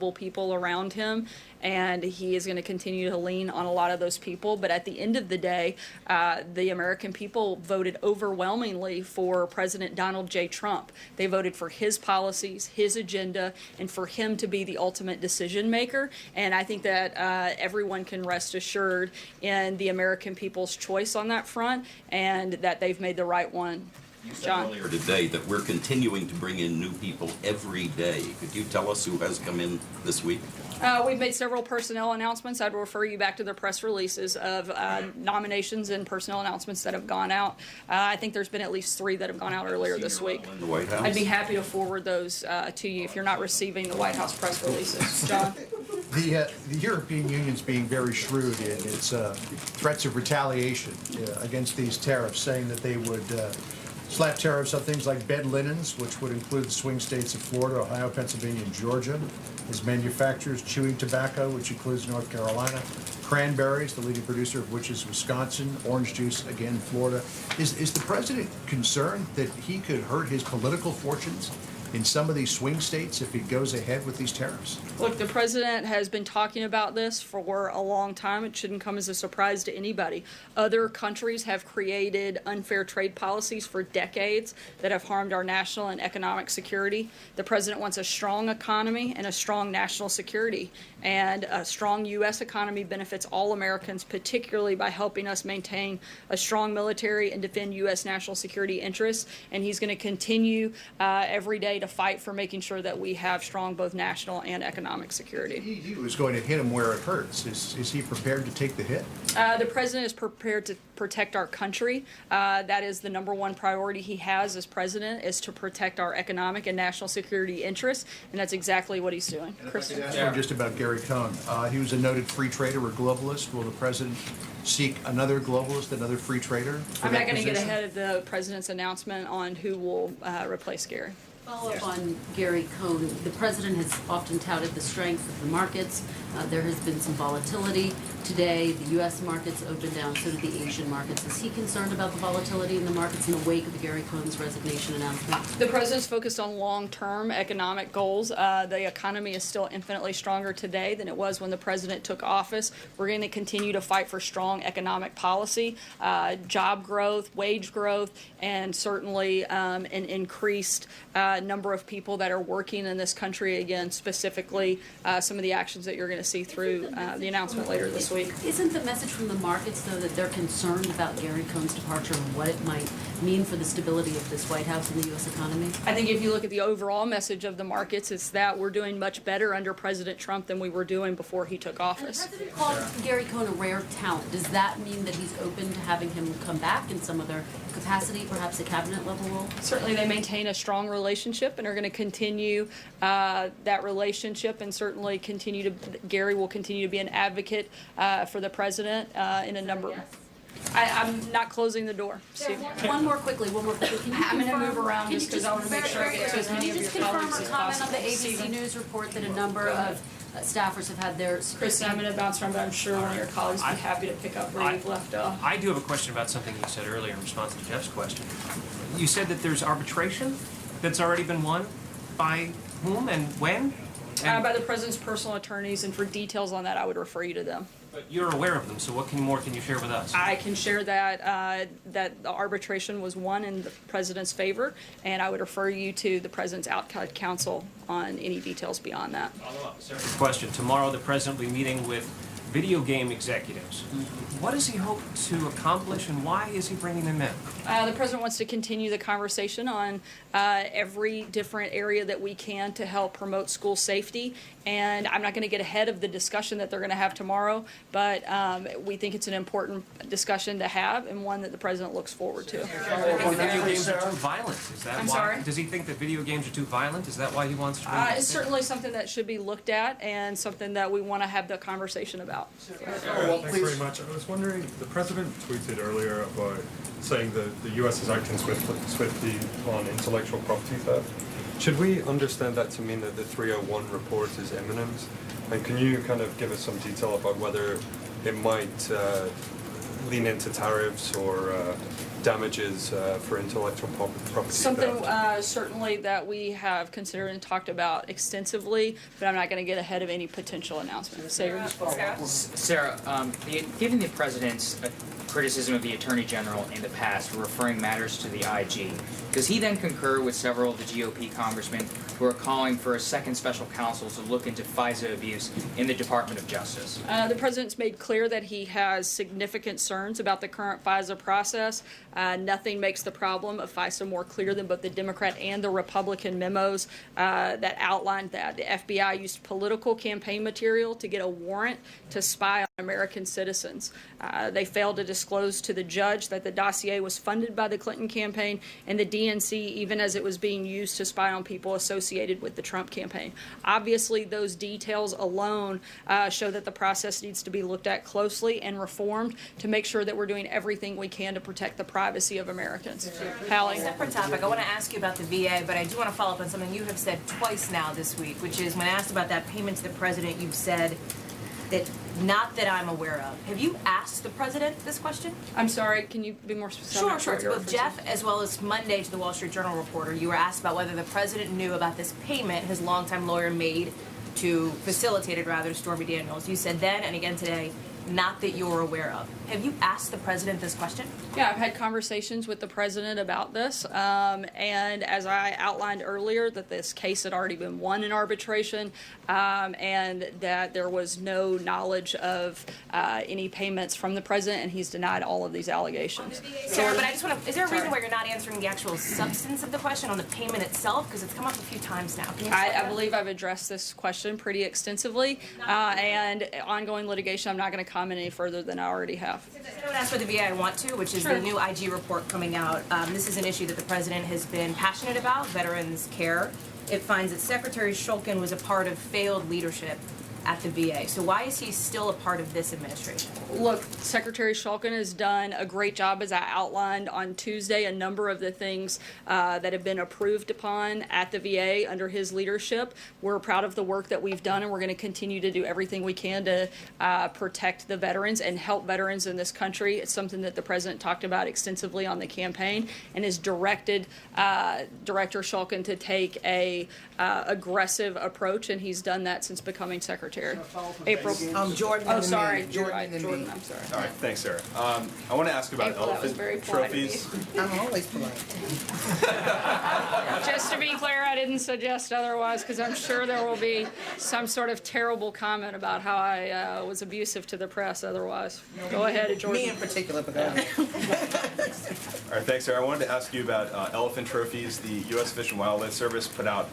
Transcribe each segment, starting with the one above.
people around him, and he is going to continue to lean on a lot of those people. But at the end of the day, the American people voted overwhelmingly for President Donald J. Trump. They voted for his policies, his agenda, and for him to be the ultimate decision maker. And I think that everyone can rest assured in the American people's choice on that front, and that they've made the right one. You said John? earlier today that we're continuing to bring in new people every day. Could you tell us who has come in this week? We've made several personnel announcements. I'd refer you back to the press releases of nominations and personnel announcements that have gone out. I think there's been at least 3 that have gone out earlier this week. In the White House? I'd be happy to forward those to you if you're not receiving the White House press releases. John? The European Union's being very shrewd in its threats of retaliation against these tariffs, saying that they would slap tariffs on things like bed linens, which would include the swing states of Florida, Ohio, Pennsylvania, and Georgia, as manufacturers, chewing tobacco, which includes North Carolina, cranberries, the leading producer of which is Wisconsin, orange juice, again, Florida. Is the president concerned that he could hurt his political fortunes in some of these swing states if he goes ahead with these tariffs? Look, the president has been talking about this for a long time. It shouldn't come as a surprise to anybody. Other countries have created unfair trade policies for decades that have harmed our national and economic security. The president wants a strong economy and a strong national security. And a strong U.S. economy benefits all Americans, particularly by helping us maintain a strong military and defend U.S. national security interests. And he's going to continue every day to fight for making sure that we have strong both national and economic security. He was going to hit him where it hurts. Is he prepared to take the hit? The president is prepared to protect our country. That is the #1 priority he has as president, is to protect our economic and national security interests, and that's exactly what he's doing. Chris? Ask one just about Gary Cohn. He was a noted free trader or globalist. Will the president seek another globalist, another free trader? I'm not going to get ahead of the president's announcement on who will replace Gary. Follow up on Gary Cohn. The president has often touted the strength of the markets. There has been some volatility. Today, the U.S. markets opened down, so did the Asian markets. Is he concerned about the volatility in the markets in the wake of Gary Cohn's resignation announcement? The president's focused on long-term economic goals. The economy is still infinitely stronger today than it was when the president took office. We're going to continue to fight for strong economic policy, job growth, wage growth, and certainly an increased number of people that are working in this country. Again, specifically some of the actions that you're going to see through the announcement later this week. Isn't the message from the markets, though, that they're concerned about Gary Cohn's departure and what it might mean for the stability of this White House and the U.S. economy? I think if you look at the overall message of the markets, it's that we're doing much better under President Trump than we were doing before he took And the office. president called Gary Cohn a rare talent. Does that mean that he's open to having him come back in some other capacity, perhaps a cabinet level role? Certainly they maintain a strong relationship and are going to continue that relationship, and certainly Gary will continue to be an advocate for the president in a number. I'm not closing the door. Sarah, one more quickly. Can you I'm going to confirm- move around can you just because I want to make sure I get to as many of Can you your just confirm colleagues or as comment on possible. the ABC Stephen? News report that a number of staffers have had their... Chris, I'm going to bounce around, but I'm sure one of your colleagues will be happy to pick up where you've left off. I do have a question about something you said earlier in response to Jeff's question. You said that there's arbitration that's already been won by whom and when? And, By the president's personal attorneys, and for details on that, I would refer you to them. but you're aware of them, so what more can you share with us? I can share that that the arbitration was won in the president's favor, and I would refer you to the president's outside counsel on any details beyond that. Follow up. Second question. Tomorrow the president will be meeting with video game executives. What does he hope to accomplish, and why is he bringing them in? The president wants to continue the conversation on every different area that we can to help promote school safety. And I'm not going to get ahead of the discussion that they're going to have tomorrow, but we think it's an important discussion to have and one that the president looks forward to. Video games are too violent. Is that I'm why? sorry? Does he think that video games are too violent? Is that why he wants to bring them in? It's certainly something that should be looked at and something that we want to have the conversation about. Thanks very much. I was wondering, the president tweeted earlier about saying that the U.S. is acting swiftly on intellectual property theft. Should we understand that to mean that the 301 report is imminent? And can you kind of give us some detail about whether it might lean into tariffs or damages for intellectual property Something theft? certainly that we have considered and talked about extensively, but I'm not going to get ahead of any potential announcements. Sarah, given the president's criticism of the attorney general in the past, referring matters to the IG, does he then concur with several of the GOP congressmen who are calling for a second special counsel to look into FISA abuse in the Department of Justice? The president's made clear that he has significant concerns about the current FISA process. Nothing makes the problem of FISA more clear than both the Democrat and the Republican memos that outlined that. The FBI used political campaign material to get a warrant to spy on American citizens. They failed to disclose to the judge that the dossier was funded by the Clinton campaign and the DNC, even as it was being used to spy on people associated with the Trump campaign. Obviously, those details alone show that the process needs to be looked at closely and reformed to make sure that we're doing everything we can to protect the privacy of Americans. Hallie? Separate topic. I want to ask you about the VA, but I do want to follow up on something you have said twice now this week, which is when asked about that payment to the president, you've said that not that I'm aware of. Have you asked the president this question? I'm sorry, can you be more specific? Sure, sure. To both Jeff as well as Monday to the Wall Street Journal reporter, you were asked about whether the president knew about this payment his longtime lawyer made to facilitated rather Stormy Daniels. You said then and again today, not that you're aware of. Have you asked the president this question? Yeah, I've had conversations with the president about this, and as I outlined earlier, that this case had already been won in arbitration, and that there was no knowledge of any payments from the president, and he's denied all of these allegations. Sarah, but I just want to, is there a reason why you're not answering the actual substance of the question on the payment itself? Because it's come up a few times now. Can you explain I that? believe I've addressed this question pretty extensively, and ongoing litigation, I'm not going to comment any further than I already have. I would ask about the VA I want to, which is the new IG report coming out. This is an issue that the president has been passionate about, veterans care. It finds that Secretary Shulkin was a part of failed leadership at the VA. So why is he still a part of this administration? Look, Secretary Shulkin has done a great job, as I outlined on Tuesday, a number of the things that have been approved upon at the VA under his leadership. We're proud of the work that we've done, and we're going to continue to do everything we can to protect the veterans and help veterans in this country. It's something that the president talked about extensively on the campaign and has directed Director Shulkin to take a aggressive approach, and he's done that since becoming secretary. April. Jordan. Oh, and sorry. me. You're right. and Jordan, me. I'm sorry. All right, thanks, Sarah. I want to ask about April, that was elephant very polite of trophies. I'm always polite. Just to be clear, I didn't suggest otherwise, because I'm sure there will be some sort of terrible comment about how I was abusive to the press otherwise. Go ahead, Jordan. Me in particular, but go ahead. All right, thanks, Sarah. I wanted to ask you about elephant trophies. The U.S. Fish and Wildlife Service put out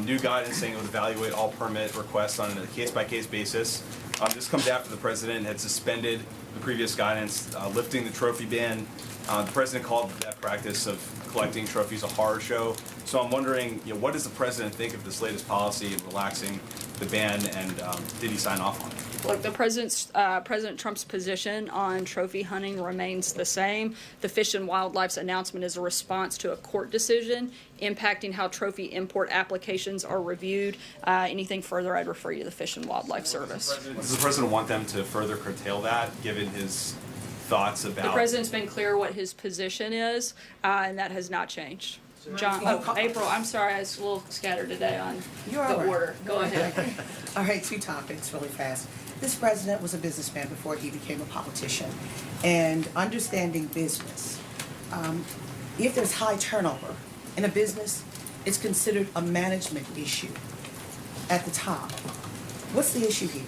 new guidance saying it would evaluate all permit requests on a case-by-case basis. This comes after the president had suspended the previous guidance, lifting the trophy ban. The president called that practice of collecting trophies a horror show. So I'm wondering, what does the president think of this latest policy of relaxing the ban, and did he sign off on it? Look, the President Trump's position on trophy hunting remains the same. The Fish and Wildlife's announcement is a response to a court decision impacting how trophy import applications are reviewed. Anything further, I'd refer you to the Fish and Wildlife Service. Does the president want them to further curtail that, given his thoughts about... The president's been clear what his position is, and that has not changed. April, I'm sorry, I was a little scattered today on You're the all right. order. Go ahead. All right, two topics really fast. This president was a businessman before he became a politician. And understanding business, if there's high turnover in a business, it's considered a management issue at the top. What's the issue here?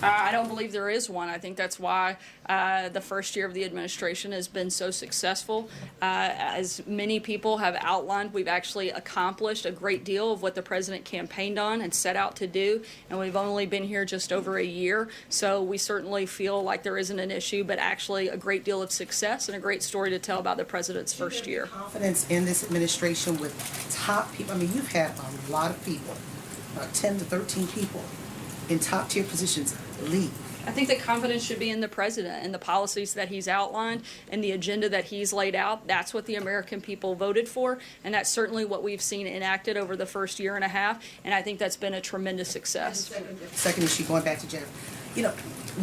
I don't believe there is one. I think that's why the first year of the administration has been so successful. As many people have outlined, we've actually accomplished a great deal of what the president campaigned on and set out to do, and we've only been here just over a year. So we certainly feel like there isn't an issue, but actually a great deal of success and a great story to tell about the president's first year. Confidence in this administration with top people. I mean, you've had a lot of people, about 10 to 13 people in top tier positions leave. I think the confidence should be in the president and the policies that he's outlined and the agenda that he's laid out. That's what the American people voted for, and that's certainly what we've seen enacted over the first year and a half, and I think that's been a tremendous success. Second issue, going back to Jeff.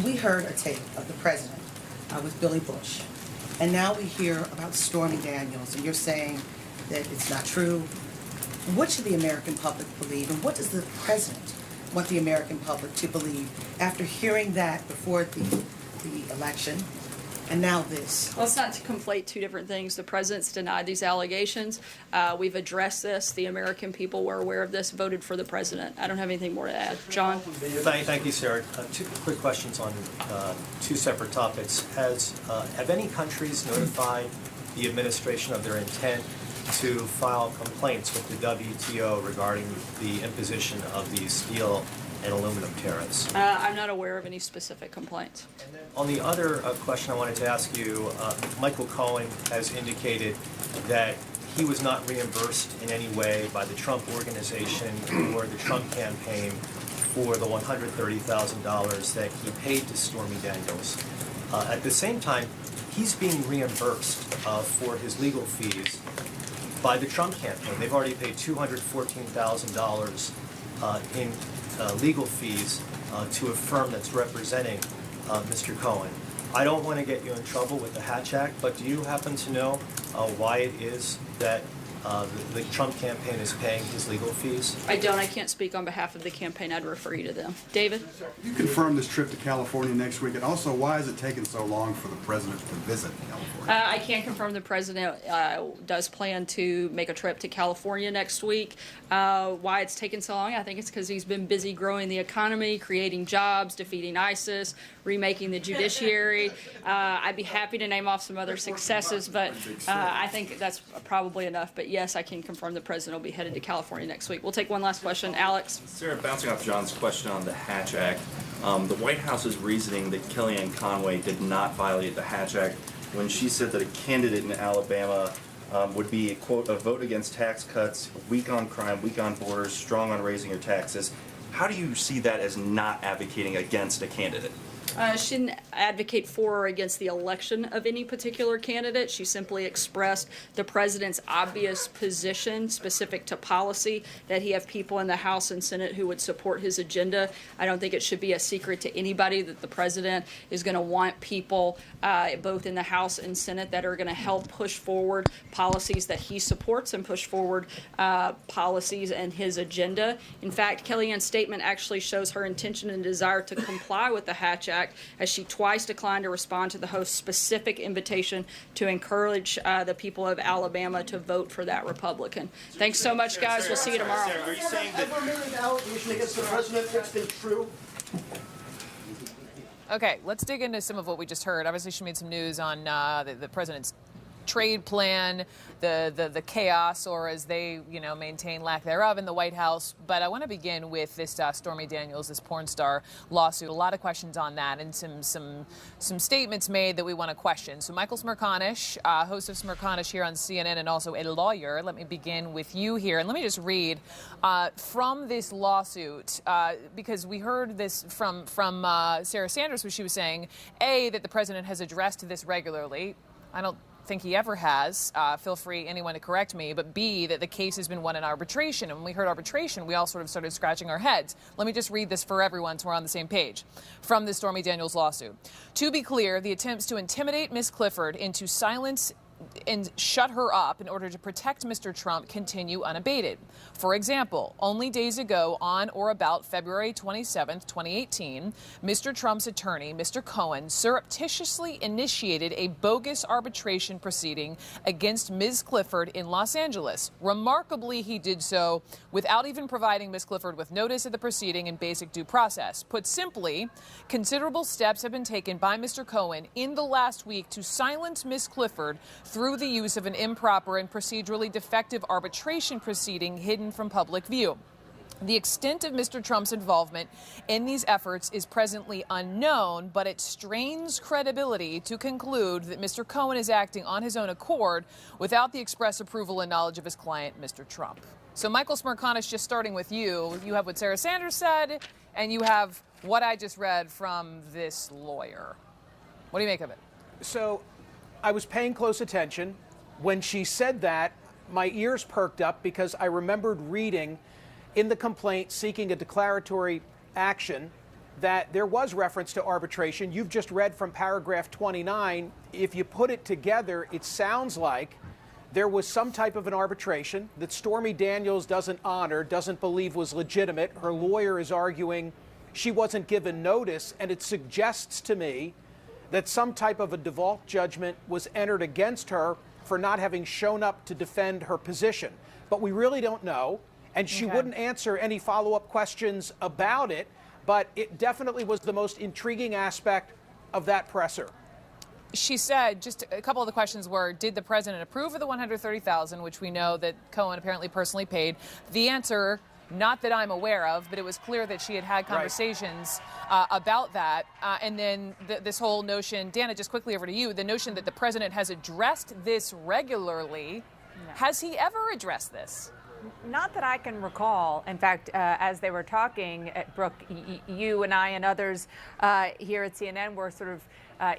We heard a tape of the president with Billy Bush And now we hear about Stormy Daniels, and you're saying that it's not true. What should the American public believe, and what does the president want the American public to believe after hearing that before the election, and now this? Well, it's not to conflate two different things. The president's denied these allegations. We've addressed this. The American people were aware of this, voted for the president. I don't have anything more to add. John? Thank you, Sarah. Two quick questions on two separate topics. Have any countries notified the administration of their intent to file complaints with the WTO regarding the imposition of these steel and aluminum tariffs? I'm not aware of any specific complaints. On the other question I wanted to ask you, Michael Cohen has indicated that he was not reimbursed in any way by the Trump organization or the Trump campaign for the $130,000 that he paid to Stormy Daniels. At the same time, he's being reimbursed for his legal fees by the Trump campaign. They've already paid $214,000 in legal fees to a firm that's representing Mr. Cohen. I don't want to get you in trouble with the Hatch Act, but do you happen to know why it is that the Trump campaign is paying his legal fees? I don't. I can't speak on behalf of the campaign. I'd refer you to them. David? You confirm this trip to California next week, and also why is it taking so long for the president to visit California? I can confirm the president does plan to make a trip to California next week. Why it's taken so long? I think it's because he's been busy growing the economy, creating jobs, defeating ISIS, remaking the judiciary. I'd be happy to name off some other successes, but I think that's probably enough. But yes, I can confirm the president will be headed to California next week. We'll take one last question. Alex? Sarah, bouncing off John's question on the Hatch Act, the White House's reasoning that Kellyanne Conway did not violate the Hatch Act when she said that a candidate in Alabama would be, quote, a vote against tax cuts, weak on crime, weak on borders, strong on raising your taxes. How do you see that as not advocating against a candidate? She didn't advocate for or against the election of any particular candidate. She simply expressed the president's obvious position specific to policy, that he have people in the House and Senate who would support his agenda. I don't think it should be a secret to anybody that the president is going to want people both in the House and Senate that are going to help push forward policies that he supports and push forward policies and his agenda. In fact, Kellyanne's statement actually shows her intention and desire to comply with the Hatch Act, as she twice declined to respond to the host's specific invitation to encourage the people of Alabama to vote for that Republican. Thanks so much, guys. We'll see you tomorrow. Are you saying that ever made an allegation against the president that's been true? Okay, let's dig into some of what we just heard. Obviously, she made some news on the president's trade plan, the chaos, or as they maintain, lack thereof in the White House. But I want to begin with this Stormy Daniels, this porn star lawsuit. A lot of questions on that, and some statements made that we want to question. So Michael Smerconish, host of Smerconish here on CNN, and also a lawyer. Let me begin with you here, and let me just read from this lawsuit, because we heard this from Sarah Sanders, where she was saying, A, that the president has addressed this regularly. I don't think he ever has. Feel free, anyone, to correct me. But B, that the case has been won in arbitration. And when we heard arbitration, we all sort of started scratching our heads. Let me just read this for everyone so we're on the same page. From the Stormy Daniels lawsuit. To be clear, the attempts to intimidate Ms. Clifford into silence and shut her up in order to protect Mr. Trump continue unabated. For example, only days ago, on or about February 27th, 2018, Mr. Trump's attorney, Mr. Cohen, surreptitiously initiated a bogus arbitration proceeding against Ms. Clifford in Los Angeles. Remarkably, he did so without even providing Ms. Clifford with notice of the proceeding and basic due process. Put simply, considerable steps have been taken by Mr. Cohen in the last week to silence Ms. Clifford through the use of an improper and procedurally defective arbitration proceeding hidden from public view. The extent of Mr. Trump's involvement in these efforts is presently unknown, but it strains credibility to conclude that Mr. Cohen is acting on his own accord without the express approval and knowledge of his client, Mr. Trump. So, Michael Smerconish, just starting with you, you have what Sarah Sanders said, and you have what I just read from this lawyer. What do you make of it? So, I was paying close attention. When she said that, my ears perked up because I remembered reading in the complaint seeking a declaratory action that there was reference to arbitration. You've just read from paragraph 29. If you put it together, it sounds like there was some type of an arbitration that Stormy Daniels doesn't honor, doesn't believe was legitimate. Her lawyer is arguing she wasn't given notice, and it suggests to me that some type of a default judgment was entered against her for not having shown up to defend her position. But we really don't know, and she wouldn't answer any follow-up questions about it, but it definitely was the most intriguing aspect of that presser. She said, just a couple of the questions were, did the president approve of the $130,000, which we know that Cohen apparently personally paid? The answer, not that I'm aware of, but it was clear that she had had conversations about that. And then this whole notion, Dana, just quickly over to you, the notion that the president has addressed this regularly. Has he ever addressed this? Not that I can recall. In fact, as they were talking, Brooke, you and I and others here at CNN were sort of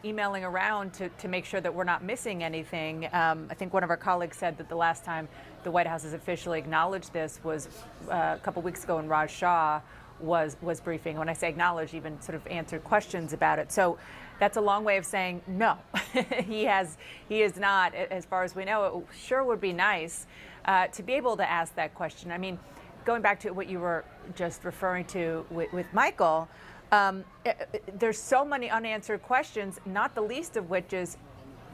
emailing around to make sure that we're not missing anything. I think one of our colleagues said that the last time the White House has officially acknowledged this was a couple weeks ago when Raj Shah was briefing. When I say acknowledge, even sort of answered questions about it. So that's a long way of saying no. He is not, as far as we know. It sure would be nice to be able to ask that question. I mean, going back to what you were just referring to with Michael, there's so many unanswered questions, not the least of which is,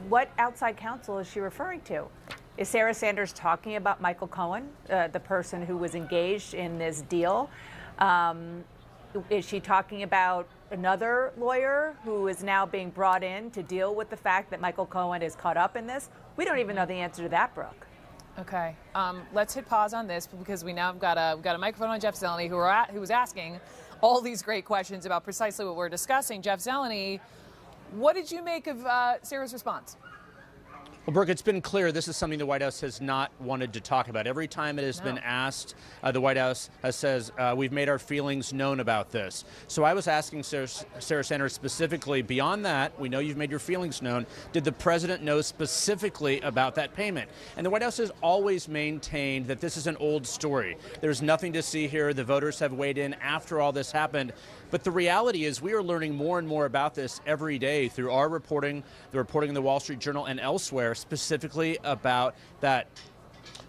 what outside counsel is she referring to? Is Sarah Sanders talking about Michael Cohen, the person who was engaged in this deal? Is she talking about another lawyer who is now being brought in to deal with the fact that Michael Cohen is caught up in this? We don't even know the answer to that, Brooke. Okay, let's hit pause on this because we now have got a microphone on Jeff Zeleny, who was asking all these great questions about precisely what we're discussing. Jeff Zeleny, what did you make of Sarah's response? Well, Brooke, it's been clear this is something the White House has not wanted to talk about. Every time it has been asked, the White House says, we've made our feelings known about this. So I was asking Sarah Sanders specifically, beyond that, we know you've made your feelings known, did the president know specifically about that payment? And the White House has always maintained that this is an old story. There's nothing to see here. The voters have weighed in after all this happened. But the reality is we are learning more and more about this every day through our reporting, the reporting in the Wall Street Journal and elsewhere, specifically about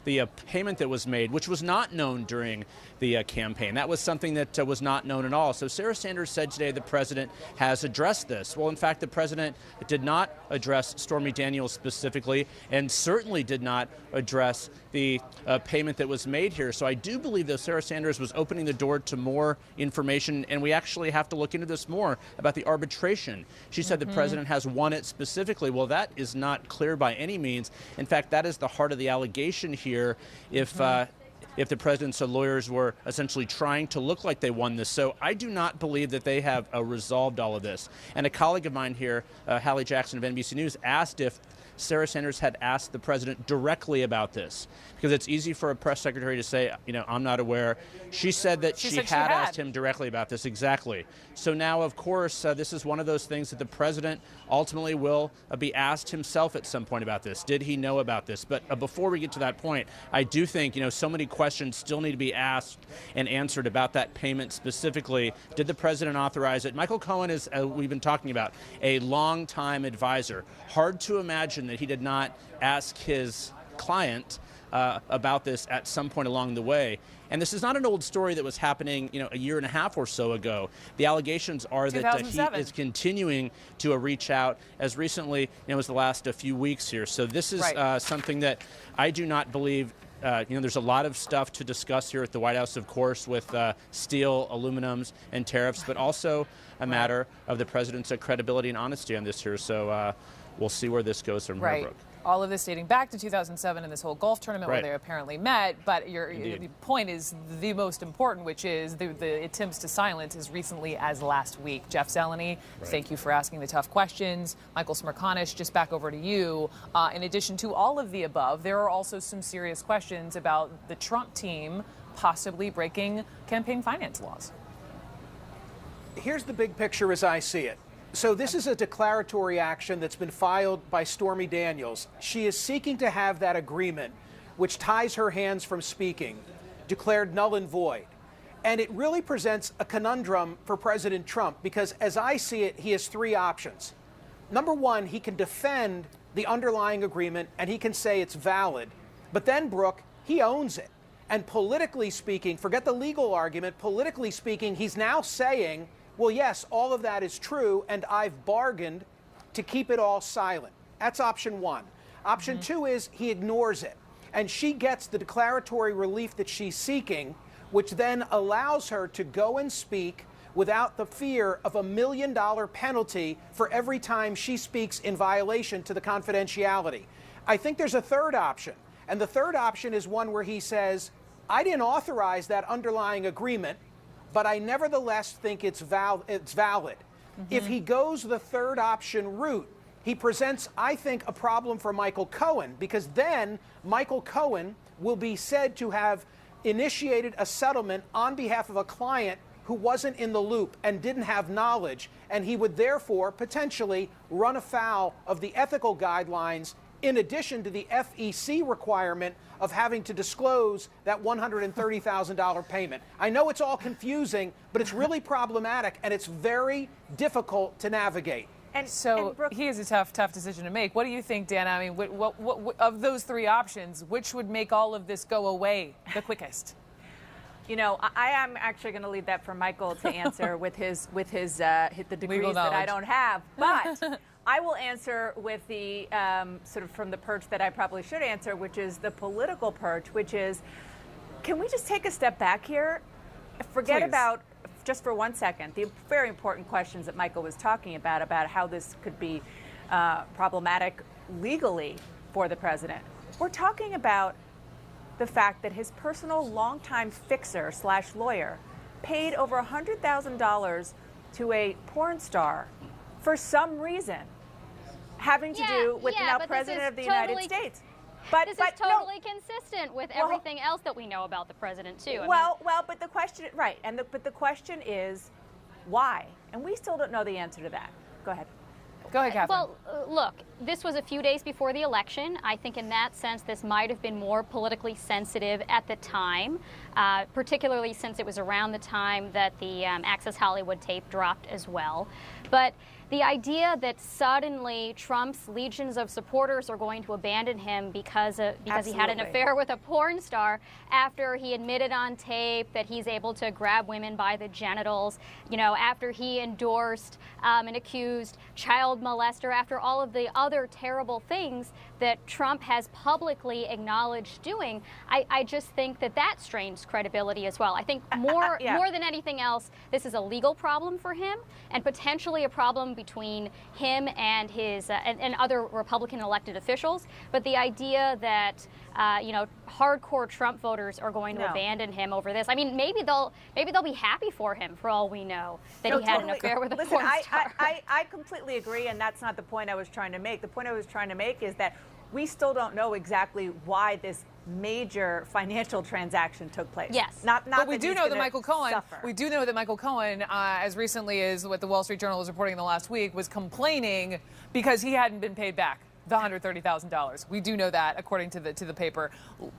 the payment that was made, which was not known during the campaign. That was something that was not known at all. So Sarah Sanders said today the president has addressed this. Well, in fact, the president did not address Stormy Daniels specifically and certainly did not address the payment that was made here. So I do believe that Sarah Sanders was opening the door to more information, and we actually have to look into this more about the arbitration. She said the president has won it specifically. Well, that is not clear by any means. In fact, that is the heart of the allegation here. If the president's lawyers were essentially trying to look like they won this. So I do not believe that they have resolved all of this. And a colleague of mine here, Hallie Jackson of NBC News, asked if Sarah Sanders had asked the president directly about this, because it's easy for a press secretary to say, I'm not aware. She said that she had asked him directly about this, exactly. So now, of course, this is one of those things that the president ultimately will be asked himself at some point about this. Did he know about this? But before we get to that point, I do think, so many questions still need to be asked and answered about that payment specifically. Did the president authorize it? Michael Cohen is, we've been talking about, a longtime advisor. Hard to imagine that he did not ask his client about this at some point along the way. And this is not an old story that was happening, a year and a half or so ago. The allegations are that he is continuing to reach out as recently, as the last few weeks here. So this is something that I do not believe. There's a lot of stuff to discuss here at the White House, of course, with steel, aluminums, and tariffs, but also a matter of the president's credibility and honesty on this here. So we'll see where this goes from here, Brooke. All of this dating back to 2007 and this whole golf tournament where they apparently met. But the point is the most important, which is the attempts to silence as recently as last week. Jeff Zeleny, thank you for asking the tough questions. Michael Smerconish, just back over to you. In addition to all of the above, there are also some serious questions about the Trump team possibly breaking campaign finance laws. Here's the big picture as I see it. So this is a declaratory action that's been filed by Stormy Daniels. She is seeking to have that agreement, which ties her hands from speaking, declared null and void. And it really presents a conundrum for President Trump because, as I see it, he has three options. Number one, he can defend the underlying agreement and he can say it's valid. But then, Brooke, he owns it. And politically speaking, forget the legal argument, politically speaking, he's now saying, well, yes, all of that is true, and I've bargained to keep it all silent. That's option one. Option two is he ignores it. And she gets the declaratory relief that she's seeking, which then allows her to go and speak without the fear of $1 million penalty for every time she speaks in violation to the confidentiality. I think there's a third option. And the third option is one where he says, I didn't authorize that underlying agreement, but I nevertheless think it's valid. If he goes the third option route, he presents, I think, a problem for Michael Cohen, because then Michael Cohen will be said to have initiated a settlement on behalf of a client who wasn't in the loop and didn't have knowledge, and he would therefore potentially run afoul of the ethical guidelines in addition to the FEC requirement of having to disclose that $130,000 payment. I know it's all confusing, but it's really problematic and it's very difficult to navigate. And so he has a tough decision to make. What do you think, Dana? I mean, what of those three options, which would make all of this go away the quickest? You know, I am actually going to leave that for Michael to answer with the degrees that I don't have. But I will answer with the sort of from the perch that I probably should answer, which is the political perch, which is, can we just take a step back here? Forget about, just for 1 second, the very important questions that Michael was talking about how this could be problematic legally for the president. We're talking about the fact that his personal longtime fixer / lawyer paid over $100,000 to a porn star for some reason having to do with the now president of the United States. But this is totally consistent with everything else that we know about the president too. But the question, right? But the question is, why? And we still don't know the answer to that. Go ahead. Go ahead, Catherine. Well, look, this was a few days before the election. I think in that sense, this might have been more politically sensitive at the time, particularly since it was around the time that the Access Hollywood tape dropped as well. But the idea that suddenly Trump's legions of supporters are going to abandon him because he had an affair with a porn star after he admitted on tape that he's able to grab women by the genitals, you know, after he endorsed an accused child molester, after all of the other terrible things that Trump has publicly acknowledged doing, I just think that strains credibility as well. I think more than anything else, this is a legal problem for him and potentially a problem between him and his and other Republican elected officials. But the idea that hardcore Trump voters are going to abandon him over this, I mean, maybe they'll be happy for him for all we know that he had an affair with a porn star. I completely agree, and that's not the point I was trying to make. The point I was trying to make is that we still don't know exactly why this major financial transaction took place. Yes. But we do know that Michael Cohen, as recently as what the Wall Street Journal was reporting in the last week, was complaining because he hadn't been paid back the $130,000. We do know that, according to the paper.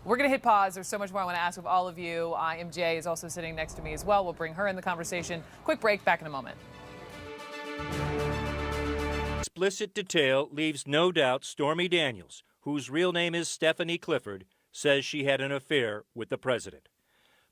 We're going to hit pause. There's so much more I want to ask of all of you. MJ is also sitting next to me as well. We'll bring her in the conversation. Quick break. Back in a moment. Explicit detail leaves no doubt Stormy Daniels, whose real name is Stephanie Clifford, says she had an affair with the president.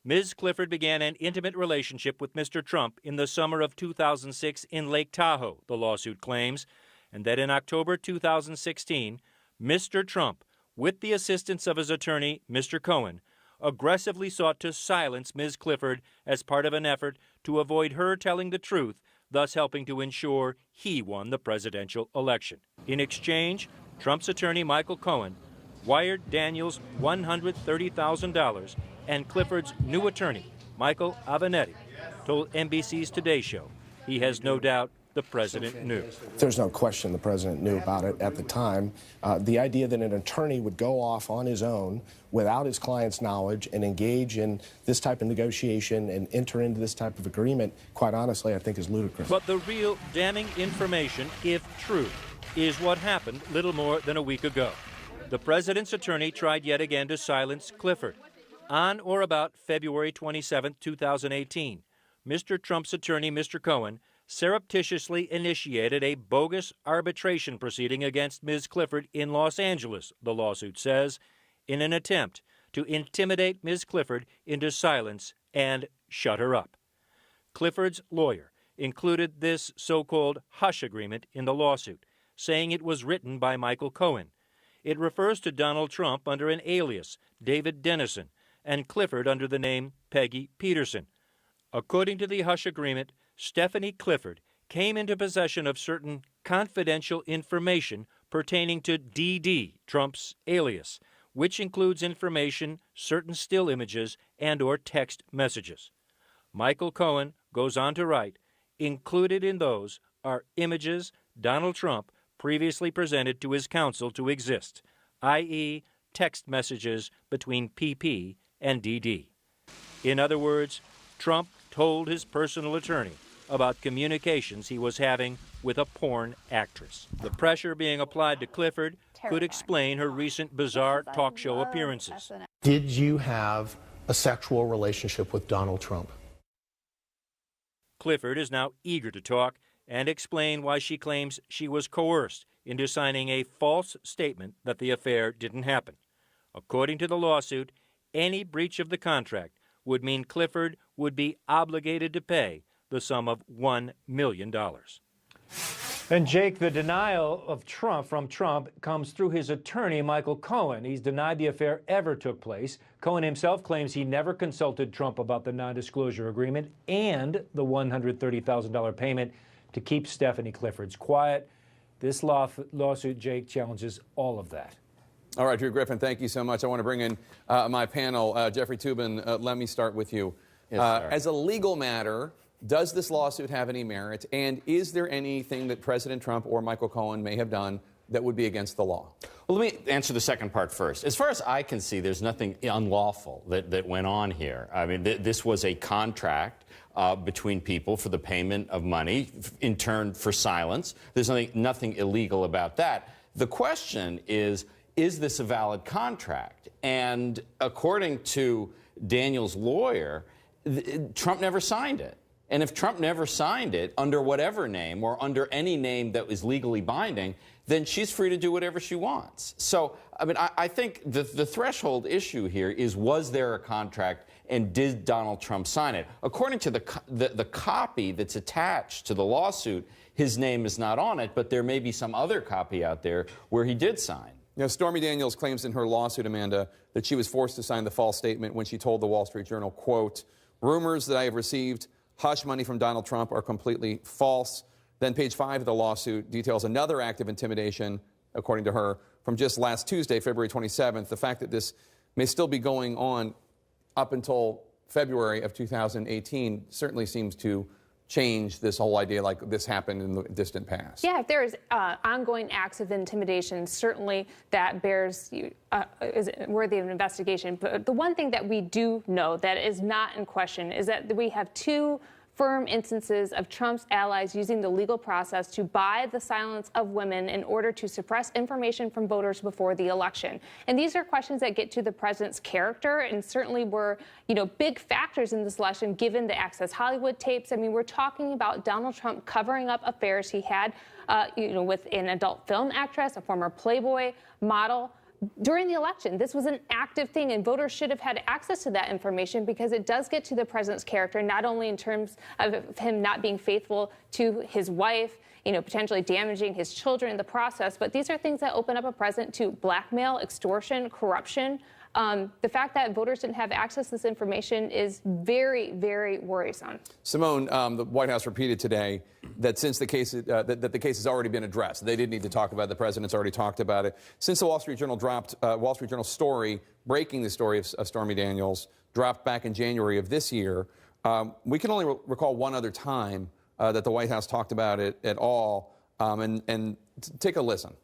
Ms. Clifford began an intimate relationship with Mr. Trump in the summer of 2006 in Lake Tahoe, the lawsuit claims, and that in October 2016, Mr. Trump, with the assistance of his attorney, Mr. Cohen, aggressively sought to silence Ms. Clifford as part of an effort to avoid her telling the truth, thus helping to ensure he won the presidential election. In exchange, Trump's attorney, Michael Cohen, wired Daniels $130,000, and Clifford's new attorney, Michael Avenatti, told NBC's Today Show he has no doubt the president knew. There's no question the president knew about it at the time. The idea that an attorney would go off on his own without his client's knowledge and engage in this type of negotiation and enter into this type of agreement, quite honestly, I think is ludicrous. But the real damning information, if true, is what happened little more than a week ago. The president's attorney tried yet again to silence Clifford. On or about February 27, 2018, Mr. Trump's attorney, Mr. Cohen, surreptitiously initiated a bogus arbitration proceeding against Ms. Clifford in Los Angeles, the lawsuit says, in an attempt to intimidate Ms. Clifford into silence and shut her up. Clifford's lawyer included this so-called hush agreement in the lawsuit, saying it was written by Michael Cohen. It refers to Donald Trump under an alias, David Dennison, and Clifford under the name Peggy Peterson. According to the hush agreement, Stephanie Clifford came into possession of certain confidential information pertaining to DD, Trump's alias, which includes information, certain still images, and/or text messages. Michael Cohen goes on to write, included in those are images Donald Trump previously presented to his counsel to exist, i.e., text messages between PP and DD. In other words, Trump told his personal attorney about communications he was having with a porn actress. The pressure being applied to Clifford could explain her recent bizarre talk show appearances. Did you have a sexual relationship with Donald Trump? Clifford is now eager to talk and explain why she claims she was coerced into signing a false statement that the affair didn't happen. According to the lawsuit, any breach of the contract would mean Clifford would be obligated to pay the sum of $1 million. And Jake, the denial of from Trump comes through his attorney, Michael Cohen. He's denied the affair ever took place. Cohen himself claims he never consulted Trump about the non-disclosure agreement and the $130,000 payment to keep Stephanie Clifford's quiet. This lawsuit, Jake, challenges all of that. All right, Drew Griffin, thank you so much. I want to bring in my panel. Jeffrey Toobin, let me start with you. Yes, as a legal matter, does this lawsuit have any merit? And is there anything that President Trump or Michael Cohen may have done that would be against the law? Well, let me answer the second part first. As far as I can see, there's nothing unlawful that went on here. I mean, this was a contract between people for the payment of money, in turn for silence. There's nothing illegal about that. The question is this a valid contract? And according to Daniel's lawyer, Trump never signed it. And if Trump never signed it under whatever name or under any name that was legally binding, then she's free to do whatever she wants. So, I mean, I think the threshold issue here is, was there a contract and did Donald Trump sign it? According to the copy that's attached to the lawsuit, his name is not on it, but there may be some other copy out there where he did sign. You know, Stormy Daniels claims in her lawsuit, Amanda, that she was forced to sign the false statement when she told the Wall Street Journal, quote, "Rumors that I have received hush money from Donald Trump are completely false." Then page 5 of the lawsuit details another act of intimidation, according to her, from just last Tuesday, February 27th. The fact that this may still be going on up until February of 2018 certainly seems to change this whole idea like this happened in the distant past. Yeah, if there's ongoing acts of intimidation, certainly that is worthy of an investigation. But the one thing that we do know that is not in question is that we have two firm instances of Trump's allies using the legal process to buy the silence of women in order to suppress information from voters before the election. And these are questions that get to the president's character and certainly were, big factors in this election given the Access Hollywood tapes. I mean, we're talking about Donald Trump covering up affairs he had, with an adult film actress, a former Playboy model. During the election, this was an active thing, and voters should have had access to that information because it does get to the president's character, not only in terms of him not being faithful to his wife, potentially damaging his children in the process, but these are things that open up a president to blackmail, extortion, corruption. The fact that voters didn't have access to this information is very, very worrisome. Simone, the White House repeated today that since the case that the case has already been addressed, they didn't need to talk about it. The president's already talked about it. Since the Wall Street Journal dropped Wall Street Journal story breaking the story of Stormy Daniels dropped back in January of this year, we can only recall one other time that the White House talked about it at all. And take a listen.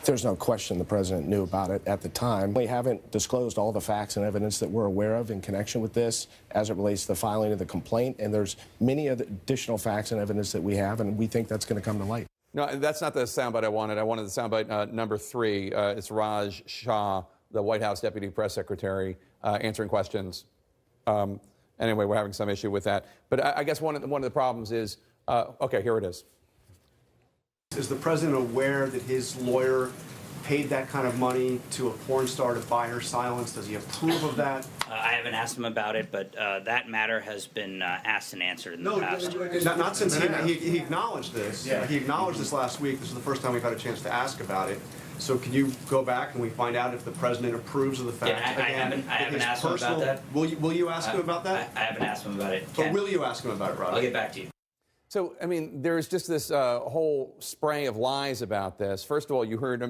There's no question the president knew about it at the time. We haven't disclosed all the facts and evidence that we're aware of in connection with this as it relates to the filing of the complaint, and there's many other additional facts and evidence that we have, and we think that's going to come to light. No, that's not the soundbite I wanted. I wanted the soundbite number 3. It's Raj Shah the White House deputy press secretary answering questions. Anyway, we're having some issue with that. But I guess one of the problems is, okay, here it is. Is the president aware that his lawyer paid that kind of money to a porn star to buy her silence? Does he approve of that? I haven't asked him about it, but that matter has been asked and answered in the past. Not since he acknowledged this. Yeah. He acknowledged this last week. This is the first time we've had a chance to ask about it. So can you go back and we find out if the president approves of the fact? Yeah, I haven't asked him about that. Will you ask him about that? I haven't asked him about it. But will you ask him about it, Rob? I'll get back to you. So, I mean, there's just this whole spray of lies about this. First of all, you heard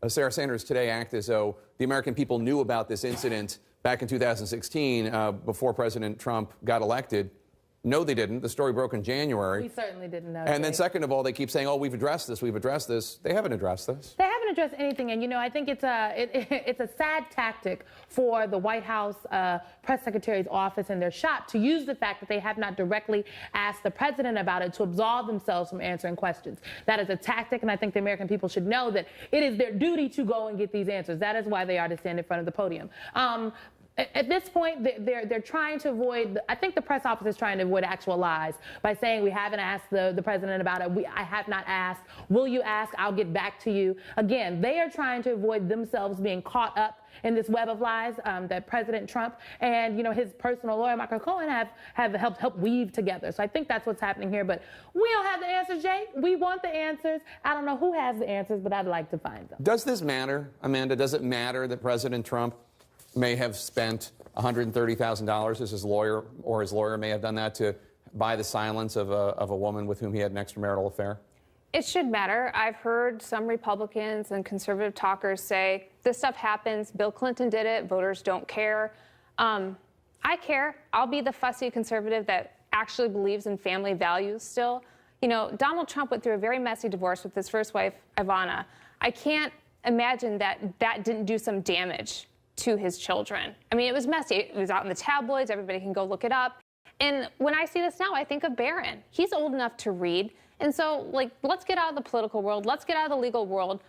Sarah Sanders today act as though the American people knew about this incident back in 2016 before President Trump got elected. No, they didn't. The story broke in January. We certainly didn't know. And then second of all, they keep saying, oh, we've addressed this, we've addressed this. They haven't addressed this. They haven't addressed anything. And, you know, I think it's a sad tactic for the White House press secretary's office and their shop to use the fact that they have not directly asked the president about it to absolve themselves from answering questions. That is a tactic, and I think the American people should know that it is their duty to go and get these answers. That is why they are to stand in front of the podium. At this point, they're trying to avoid, I think the press office is trying to avoid actual lies by saying we haven't asked the president about it. I have not asked. Will you ask? I'll get back to you. Again, they are trying to avoid themselves being caught up in this web of lies that President Trump and, you know, his personal lawyer, Michael Cohen, have helped weave together. So I think that's what's happening here. But we don't have the answers, Jay. We want the answers. I don't know who has the answers, but I'd like to find them. Does this matter, Amanda? Does it matter that President Trump may have spent $130,000 as his lawyer, or his lawyer may have done that to buy the silence of a woman with whom he had an extramarital affair? It should matter. I've heard some Republicans and conservative talkers say this stuff happens. Bill Clinton did it. Voters don't care. I care. I'll be the fussy conservative that actually believes in family values still. You know, Donald Trump went through a very messy divorce with his first wife, Ivana. I can't imagine that didn't do some damage to his children. I mean, it was messy. It was out in the tabloids. Everybody can go look it up. And when I see this now, I think of Barron. He's old enough to read. And so, like, let's get out of the political world. Let's get out of the legal world.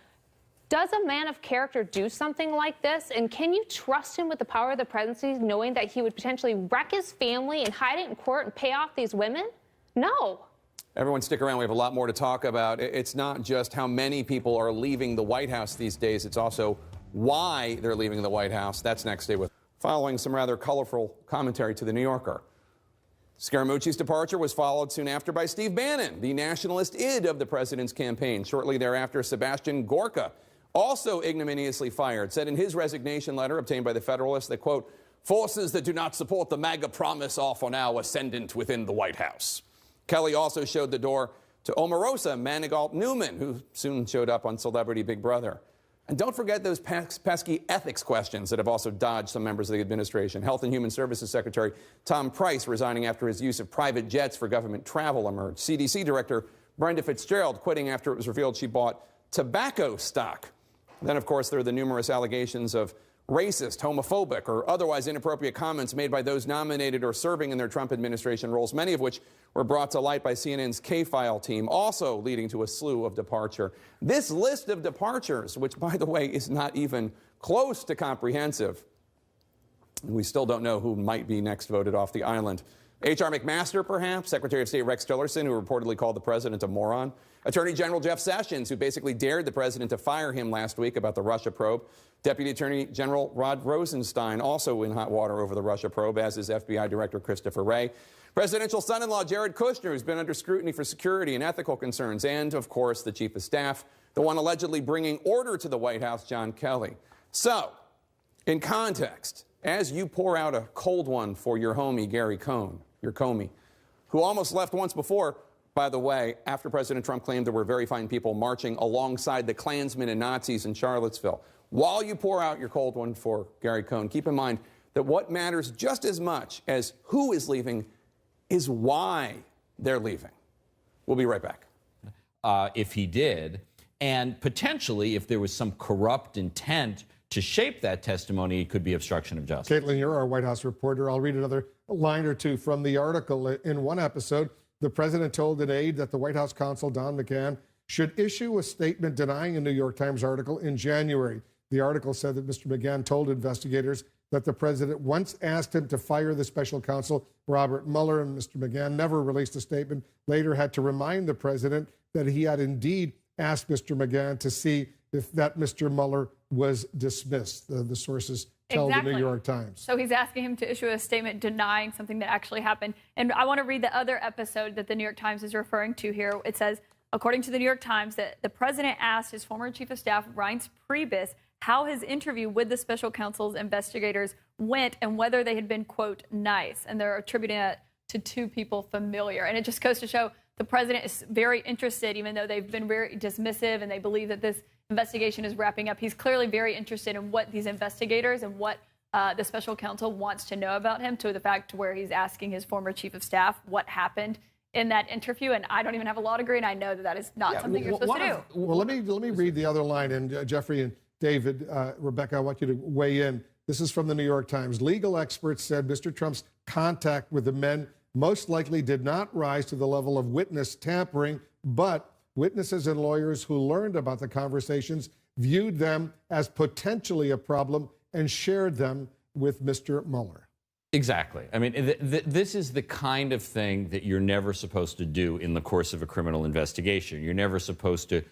Does a man of character do something like this? And can you trust him with the power of the presidency, knowing that he would potentially wreck his family and hide it in court and pay off these women? No. Everyone stick around. We have a lot more to talk about. It's not just how many people are leaving the White House these days. It's also why they're leaving the White House. That's next. Stay with. Following some rather colorful commentary to The New Yorker. Scaramucci's departure was followed soon after by Steve Bannon, the nationalist id of the president's campaign. Shortly thereafter, Sebastian Gorka, also ignominiously fired, said in his resignation letter obtained by the Federalist that, quote, forces that do not support the MAGA promise are for now ascendant within the White House. Kelly also showed the door to Omarosa Manigault Newman, who soon showed up on Celebrity Big Brother. And don't forget those pesky ethics questions that have also dodged some members of the administration. Health and Human Services Secretary Tom Price resigning after his use of private jets for government travel emerged. CDC Director Brenda Fitzgerald quitting after it was revealed she bought tobacco stock. Then, of course, there are the numerous allegations of racist, homophobic, or otherwise inappropriate comments made by those nominated or serving in their Trump administration roles, many of which were brought to light by CNN's K-File team, also leading to a slew of departure. This list of departures, which, by the way, is not even close to comprehensive, we still don't know who might be next voted off the island. H.R. McMaster, perhaps, Secretary of State Rex Tillerson, who reportedly called the president a moron, Attorney General Jeff Sessions, who basically dared the president to fire him last week about the Russia probe, Deputy Attorney General Rod Rosenstein, also in hot water over the Russia probe, as is FBI Director Christopher Wray, presidential son-in-law Jared Kushner, who's been under scrutiny for security and ethical concerns, and, of course, the chief of staff, the one allegedly bringing order to the White House, John Kelly. So, in context, as you pour out a cold one for your homie, Gary Cohn, your Comey, who almost left once before, by the way, after President Trump claimed there were very fine people marching alongside the Klansmen and Nazis in Charlottesville. While you pour out your cold one for Gary Cohn, keep in mind that what matters just as much as who is leaving is why they're leaving. We'll be right back. If he did, and potentially if there was some corrupt intent to shape that testimony, it could be obstruction of justice. Caitlin, you're our White House reporter. I'll read another line or two from the article. In one episode, the president told an aide that the White House counsel, Don McGahn, should issue a statement denying a New York Times article in January The article said that Mr. McGahn told investigators that the president once asked him to fire the special counsel, Robert Mueller, and Mr. McGahn never released a statement, later had to remind the president that he had indeed asked Mr. McGahn to see if that Mr. Mueller was dismissed. The sources tell the New York Times. So he's asking him to issue a statement denying something that actually happened. And I want to read the other episode that the New York Times is referring to here. It says, according to the New York Times, that the president asked his former chief of staff, Reince Priebus, how his interview with the special counsel's investigators went and whether they had been, quote, nice. And they're attributing it to two people familiar. And it just goes to show the president is very interested, even though they've been very dismissive and they believe that this investigation is wrapping up. He's clearly very interested in what these investigators and what the special counsel wants to know about him, to the fact where he's asking his former chief of staff what happened in that interview. And I don't even have a law degree, and I know that that is not something you're supposed to do. Well, let me read the other line, and Jeffrey and David, Rebecca, I want you to weigh in. This is from the New York Times. Legal experts said Mr. Trump's contact with the men most likely did not rise to the level of witness tampering, but witnesses and lawyers who learned about the conversations viewed them as potentially a problem and shared them with Mr. Mueller. Exactly. I mean, this is the kind of thing that you're never supposed to do in the course of a criminal investigation. You're never supposed to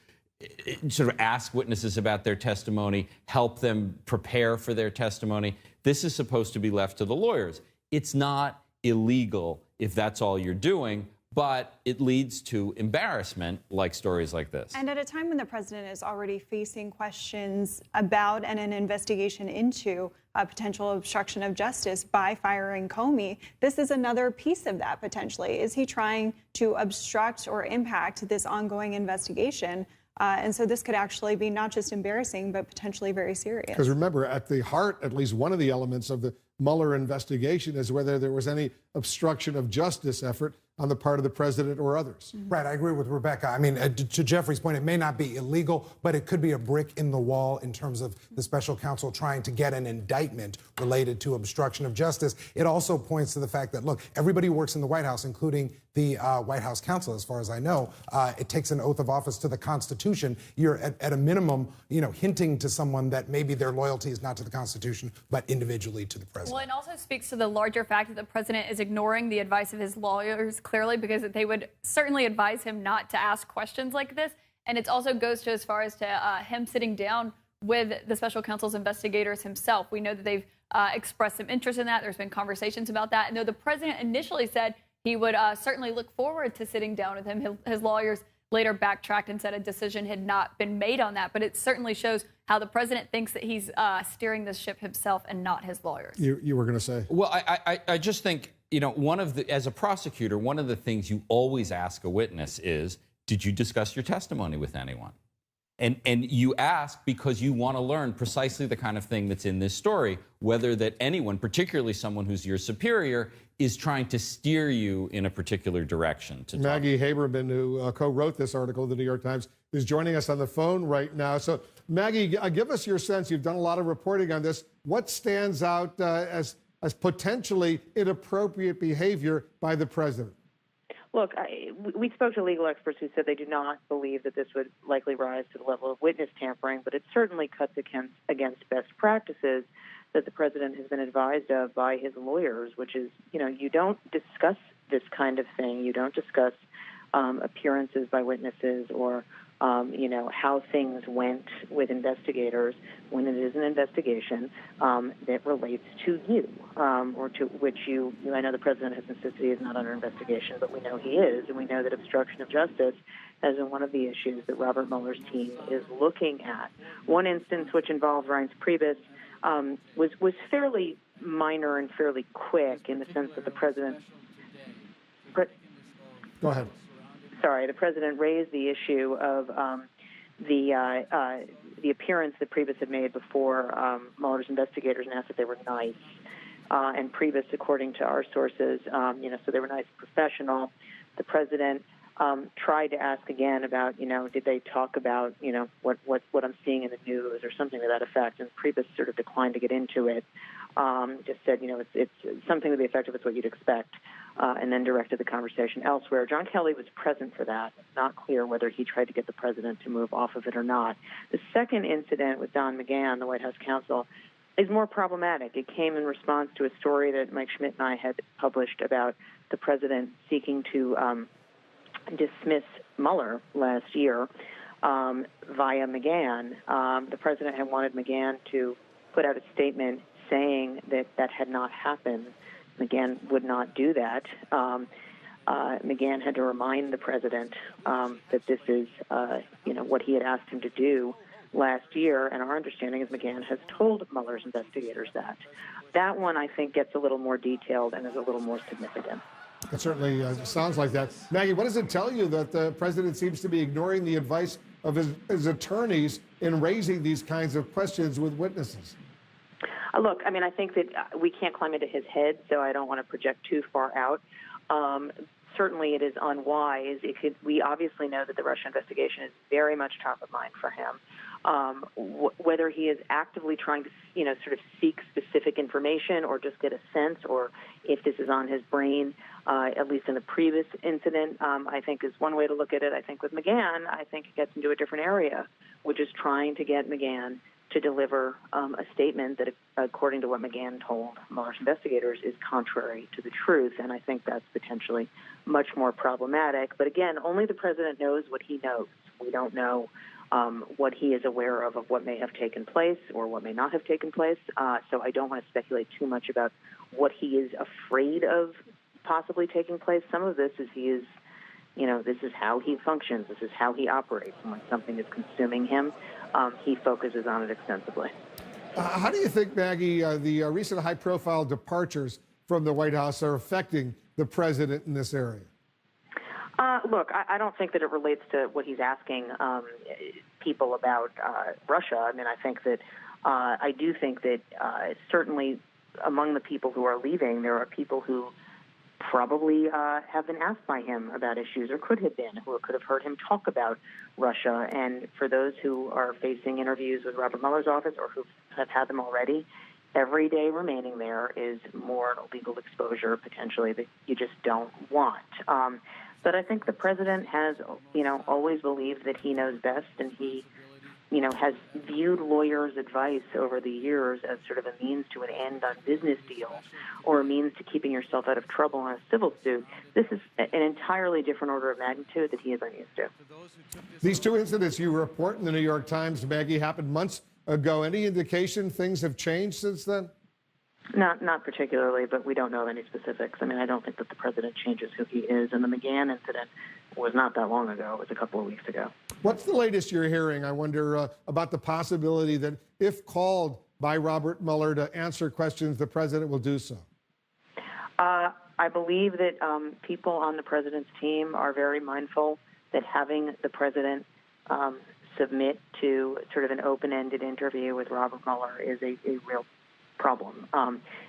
sort of ask witnesses about their testimony, help them prepare for their testimony. This is supposed to be left to the lawyers. It's not illegal if that's all you're doing, but it leads to embarrassment, like stories like this. And at a time when the president is already facing questions about and an investigation into a potential obstruction of justice by firing Comey, this is another piece of that potentially. Is he trying to obstruct or impact this ongoing investigation? And so this could actually be not just embarrassing, but potentially very serious. Because remember, at the heart, at least one of the elements of the Mueller investigation is whether there was any obstruction of justice effort on the part of the president or others. Right, I agree with Rebecca. I mean, to Jeffrey's point, it may not be illegal, but it could be a brick in the wall in terms of the special counsel trying to get an indictment related to obstruction of justice. It also points to the fact that, look, everybody who works in the White House, including the White House counsel, as far as I know, it takes an oath of office to the Constitution. You're at a minimum, hinting to someone that maybe their loyalty is not to the Constitution, but individually to the president. Well, it also speaks to the larger fact that the president is ignoring the advice of his lawyers, clearly, because they would certainly advise him not to ask questions like this. And it also goes to as far as to him sitting down with the special counsel's investigators himself. We know that they've expressed some interest in that. There's been conversations about that. And though the president initially said he would certainly look forward to sitting down with him, his lawyers later backtracked and said a decision had not been made on that. But it certainly shows how the president thinks that he's steering this ship himself and not his lawyers. You were going to say? Well, I just think, as a prosecutor, one of the things you always ask a witness is, did you discuss your testimony with anyone? And you ask because you want to learn precisely the kind of thing that's in this story, whether that anyone, particularly someone who's your superior, is trying to steer you in a particular direction. Maggie Haberman, who co-wrote this article in the New York Times, is joining us on the phone right now. So, Maggie, give us your sense. You've done a lot of reporting on this. What stands out as potentially inappropriate behavior by the president? Look, we spoke to legal experts who said they do not believe that this would likely rise to the level of witness tampering, but it certainly cuts against best practices that the president has been advised of by his lawyers, which is, you don't discuss this kind of thing. You don't discuss appearances by witnesses or, how things went with investigators when it is an investigation that relates to you or to which I know the president has insisted he is not under investigation, but we know he is, and we know that obstruction of justice has been one of the issues that Robert Mueller's team is looking at. One instance, which involved Reince Priebus, was fairly minor and fairly quick in the sense that the president... Go ahead. Sorry, the president raised the issue of the appearance that Priebus had made before Mueller's investigators and asked if they were nice. And Priebus, according to our sources, so they were nice and professional. The president tried to ask again about, did they talk about, what I'm seeing in the news or something to that effect. And Priebus sort of declined to get into it. Just said, it's something to the effect of it's what you'd expect and then directed the conversation elsewhere. John Kelly was present for that. It's not clear whether he tried to get the president to move off of it or not. The second incident with Don McGahn, the White House counsel, is more problematic. It came in response to a story that Mike Schmidt and I had published about the president seeking to dismiss Mueller last year via McGahn. The president had wanted McGahn to put out a statement saying that that had not happened. McGahn would not do that. McGahn had to remind the president that this is, what he had asked him to do last year, and our understanding is McGahn has told Mueller's investigators that. That one, I think, gets a little more detailed and is a little more significant. It certainly sounds like that. Maggie, what does it tell you that the president seems to be ignoring the advice of his attorneys in raising these kinds of questions with witnesses? Look, I mean, I think that we can't climb into his head, so I don't want to project too far out. Certainly it is unwise. We obviously know that the Russia investigation is very much top of mind for him. Whether he is actively trying to, sort of seek specific information or just get a sense, or if this is on his brain, at least in the previous incident, I think is one way to look at it. I think with McGahn, I think it gets into a different area, which is trying to get McGahn to deliver a statement that, according to what McGahn told Mueller's investigators, is contrary to the truth. And I think that's potentially much more problematic. But again, only the president knows what he knows. We don't know what he is aware of what may have taken place or what may not have taken place. So I don't want to speculate too much about what he is afraid of possibly taking place. Some of this is this is how he functions. This is how he operates. And when something is consuming him, he focuses on it extensively. How do you think, Maggie, the recent high-profile departures from the White House are affecting the president in this area? Look, I don't think that it relates to what he's asking people about Russia. I mean, I do think that certainly among the people who are leaving, there are people who probably have been asked by him about issues, or could have been, who could have heard him talk about Russia. And for those who are facing interviews with Robert Mueller's office or who have had them already, every day remaining there is more legal exposure potentially that you just don't want. But I think the president has, always believed that he knows best, and he, has viewed lawyers' advice over the years as sort of a means to an end on business deals or a means to keeping yourself out of trouble in a civil suit. This is an entirely different order of magnitude that he is unused to. These two incidents you report in the New York Times, Maggie, happened months ago. Any indication things have changed since then? Not particularly, but we don't know any specifics. I mean, I don't think that the president changes who he is, and the McGahn incident was not that long ago. It was a couple of weeks ago. What's the latest you're hearing, I wonder, about the possibility that if called by Robert Mueller to answer questions, the president will do so? I believe that people on the president's team are very mindful that having the president submit to sort of an open-ended interview with Robert Mueller is a real problem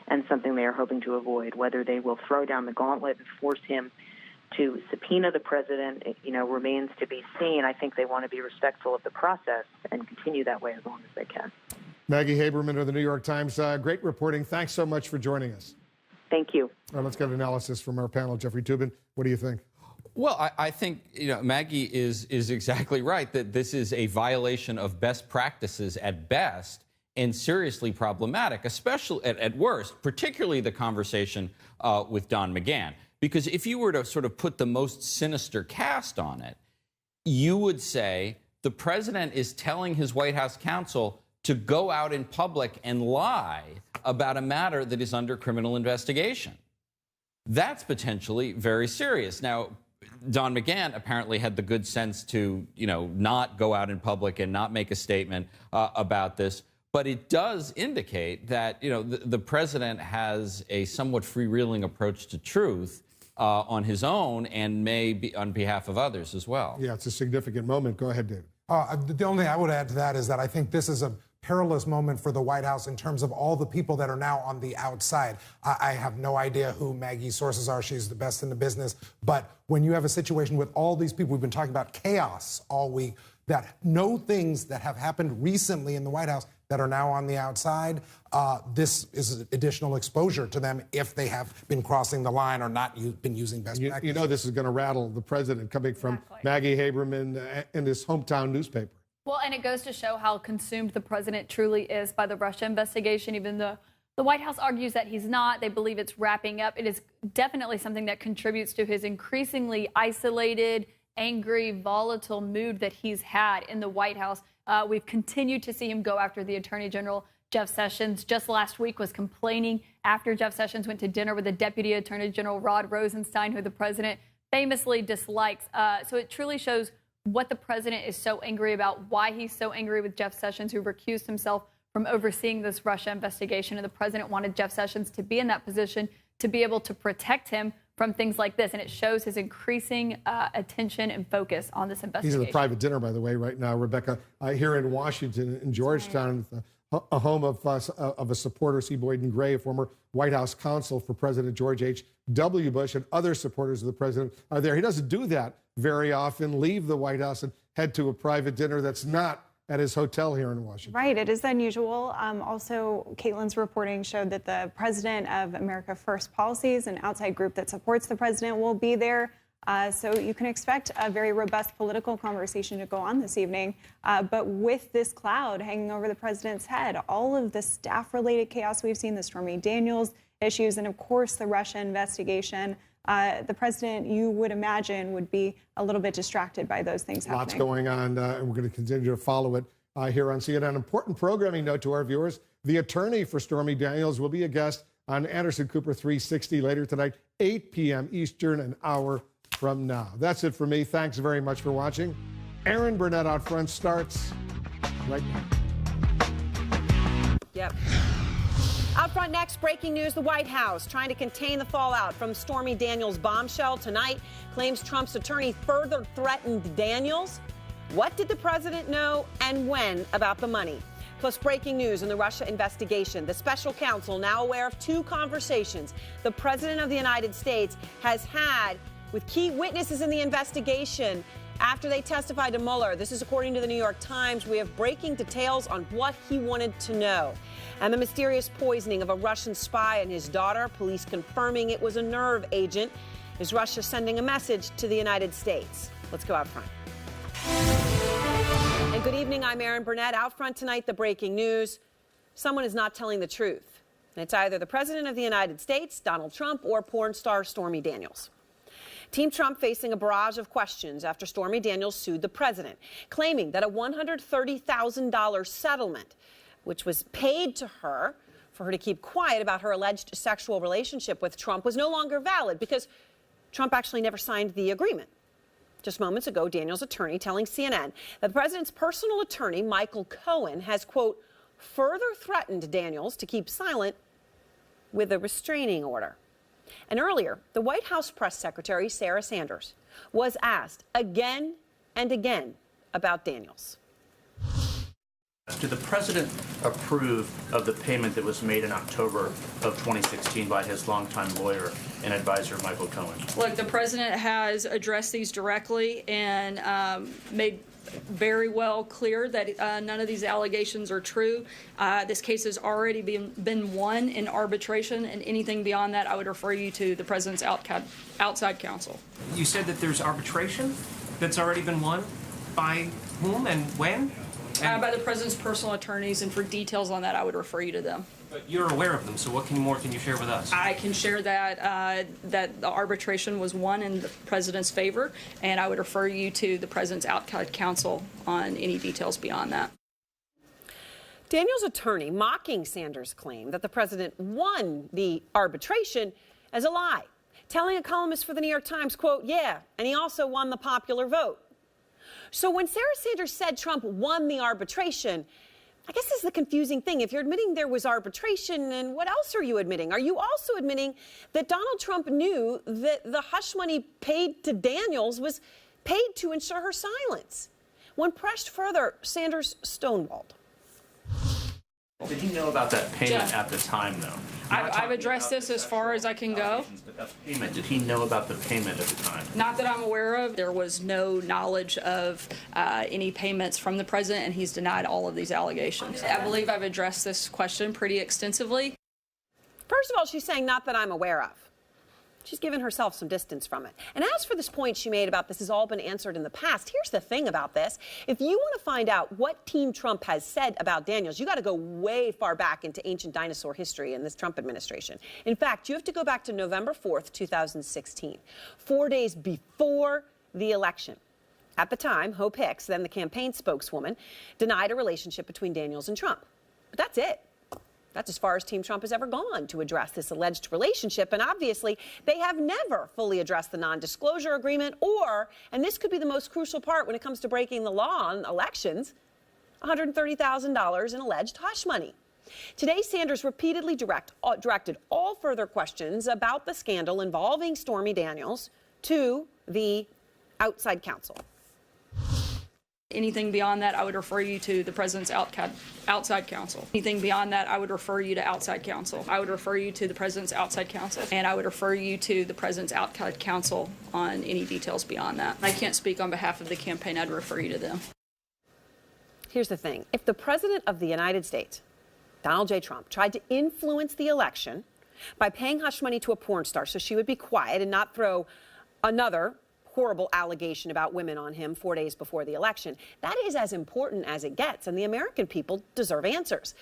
and something they are hoping to avoid. Whether they will throw down the gauntlet and force him to subpoena the president, remains to be seen. I think they want to be respectful of the process and continue that way as long as they can. Maggie Haberman of the New York Times, great reporting. Thanks so much for joining us. Thank you. Let's get analysis from our panel. Jeffrey Toobin, what do you think? Well, I think Maggie is exactly right that this is a violation of best practices at best and seriously problematic, especially at worst, particularly the conversation with Don McGahn. Because if you were to sort of put the most sinister cast on it, you would say the president is telling his White House counsel to go out in public and lie about a matter that is under criminal investigation. That's potentially very serious. Now, Don McGahn apparently had the good sense to, not go out in public and not make a statement about this. But it does indicate that, the president has a somewhat freewheeling approach to truth on his own and may be on behalf of others as well. Yeah, it's a significant moment. Go ahead, David. The only thing I would add to that is that I think this is a perilous moment for the White House in terms of all the people that are now on the outside. I have no idea who Maggie's sources are. She's the best in the business. But when you have a situation with all these people, we've been talking about chaos all week, that know things that have happened recently in the White House, that are now on the outside, this is additional exposure to them if they have been crossing the line or not been using best practices. You know this is going to rattle the president coming from Maggie Haberman in his hometown newspaper. Well, and it goes to show how consumed the president truly is by the Russia investigation, even though the White House argues that he's not. They believe it's wrapping up. It is definitely something that contributes to his increasingly isolated, angry, volatile mood that he's had in the White House. We've continued to see him go after the Attorney General, Jeff Sessions. Just last week was complaining after Jeff Sessions went to dinner with the Deputy Attorney General, Rod Rosenstein, who the president famously dislikes. So it truly shows what the president is so angry about, why he's so angry with Jeff Sessions, who recused himself from overseeing this Russia investigation. And the president wanted Jeff Sessions to be in that position to be able to protect him from things like this. And it shows his increasing attention and focus on this investigation. He's at a private dinner, by the way, right now, Rebecca, here in Washington, in Georgetown, a home of a supporter, C. Boyden Gray, a former White House counsel for President George H.W. Bush, and other supporters of the president are there. He doesn't do that very often, leave the White House and head to a private dinner that's not at his hotel here in Washington. Right, it is unusual. Also, Caitlin's reporting showed that the president of America First Policies, an outside group that supports the president, will be there. So you can expect a very robust political conversation to go on this evening. But with this cloud hanging over the president's head, all of the staff-related chaos we've seen, the Stormy Daniels issues, and of course the Russia investigation, the president, you would imagine, would be a little bit distracted by those things happening. Lots going on, and we're going to continue to follow it here on CNN. Important programming note to our viewers. The attorney for Stormy Daniels will be a guest on Anderson Cooper 360 later tonight, 8 p.m. Eastern, an hour from now. That's it for me. Thanks very much for watching. Aaron Burnett Out Front starts right now. Yep. Out front next, breaking news, the White House trying to contain the fallout from Stormy Daniels' bombshell tonight, claims Trump's attorney further threatened Daniels. What did the president know and when about the money? Plus, breaking news in the Russia investigation. The special counsel now aware of 2 conversations the president of the United States has had with key witnesses in the investigation after they testified to Mueller. This is according to the New York Times. We have breaking details on what he wanted to know. And the mysterious poisoning of a Russian spy and his daughter, police confirming it was a nerve agent. Is Russia sending a message to the United States? Let's go out front. And good evening, I'm Aaron Burnett. Out front tonight, the breaking news. Someone is not telling the truth. And it's either the President of the United States, Donald Trump, or porn star Stormy Daniels. Team Trump facing a barrage of questions after Stormy Daniels sued the president, claiming that a $130,000 settlement, which was paid to her for her to keep quiet about her alleged sexual relationship with Trump, was no longer valid because Trump actually never signed the agreement. Just moments ago, Daniels' attorney telling CNN that the president's personal attorney, Michael Cohen, has, quote, further threatened Daniels to keep silent with a restraining order. And earlier, the White House press secretary, Sarah Sanders, was asked again and again about Daniels. Did the president approve of the payment that was made in October of 2016 by his longtime lawyer and advisor, Michael Cohen? Look, the president has addressed these directly and made very well clear that none of these allegations are true. This case has already been won in arbitration, and anything beyond that, I would refer you to the president's outside counsel. You said that there's arbitration that's already been won? By whom and when? By the president's personal attorneys, and for details on that, I would refer you to them. But you're aware of them, so what more can you share with us? I can share that that the arbitration was won in the president's favor, and I would refer you to the president's outside counsel on any details beyond that. Daniels' attorney mocking Sanders' claim that the president won the arbitration as a lie, telling a columnist for the New York Times, quote, yeah, and he also won the popular vote. So when Sarah Sanders said Trump won the arbitration, I guess this is the confusing thing. If you're admitting there was arbitration, then what else are you admitting? Are you also admitting that Donald Trump knew that the hush money paid to Daniels was paid to ensure her silence? When pressed further, Sanders stonewalled. Did he know about that payment Jeff. at the time, though? I've addressed this as far as I can go. But that payment, did he know about the payment at the time? Not that I'm aware of. There was no knowledge of any payments from the president, and he's denied all of these allegations. I believe I've addressed this question pretty extensively. First of all, she's saying not that I'm aware of. She's given herself some distance from it. And as for this point she made about this has all been answered in the past, here's the thing about this. If you want to find out what Team Trump has said about Daniels, you got to go way far back into ancient dinosaur history in this Trump administration. In fact, you have to go back to November 4th, 2016, 4 days before the election. At the time, Hope Hicks, then the campaign spokeswoman, denied a relationship between Daniels and Trump. But that's it. That's as far as Team Trump has ever gone to address this alleged relationship. And obviously, they have never fully addressed the non-disclosure agreement or, and this could be the most crucial part when it comes to breaking the law on elections, $130,000 in alleged hush money. Today, Sanders repeatedly directed all further questions about the scandal involving Stormy Daniels to the outside counsel. Anything beyond that, I would refer you to the president's outside counsel. Anything beyond that, I would refer you to outside counsel. I would refer you to the president's outside counsel. And I would refer you to the president's outside counsel on any details beyond that. I can't speak on behalf of the campaign. I'd refer you to them. Here's the thing. If the president of the United States, Donald J. Trump, tried to influence the election by paying hush money to a porn star so she would be quiet and not throw another horrible allegation about women on him 4 days before the election, that is as important as it gets, and the American people deserve answers.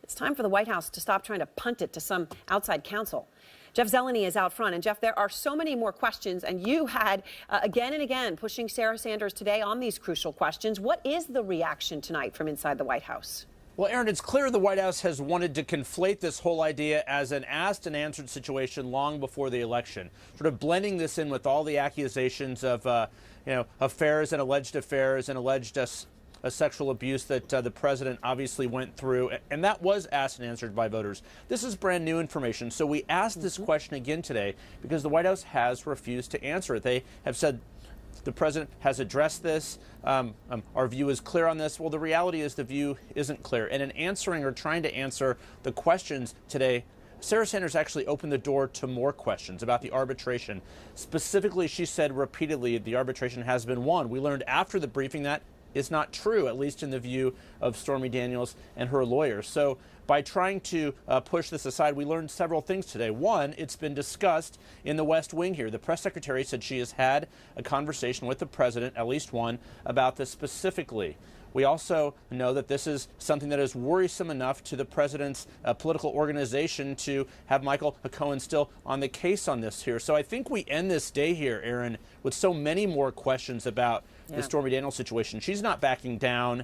It's time for the White House to stop trying to punt it to some outside counsel. Jeff Zeleny is out front, and Jeff, there are so many more questions, and you had again and again pushing Sarah Sanders today on these crucial questions. What is the reaction tonight from inside the White House? Well, Aaron, it's clear the White House has wanted to conflate this whole idea as an asked and answered situation long before the election, sort of blending this in with all the accusations of, affairs and alleged sexual abuse that the president obviously went through. And that was asked and answered by voters. This is brand new information. So we asked this question again today because the White House has refused to answer it. They have said the president has addressed this. Our view is clear on this. Well, the reality is the view isn't clear. And in answering or trying to answer the questions today, Sarah Sanders actually opened the door to more questions about the arbitration. Specifically, she said repeatedly the arbitration has been won. We learned after the briefing that is not true, at least in the view of Stormy Daniels and her lawyers. So by trying to push this aside, we learned several things today. One, it's been discussed in the West Wing here. The press secretary said she has had a conversation with the president, at least one, about this specifically. We also know that this is something that is worrisome enough to the president's political organization to have Michael Cohen still on the case on this here. So I think we end this day here, Aaron, with so many more questions about the Stormy Daniels situation. She's not backing down,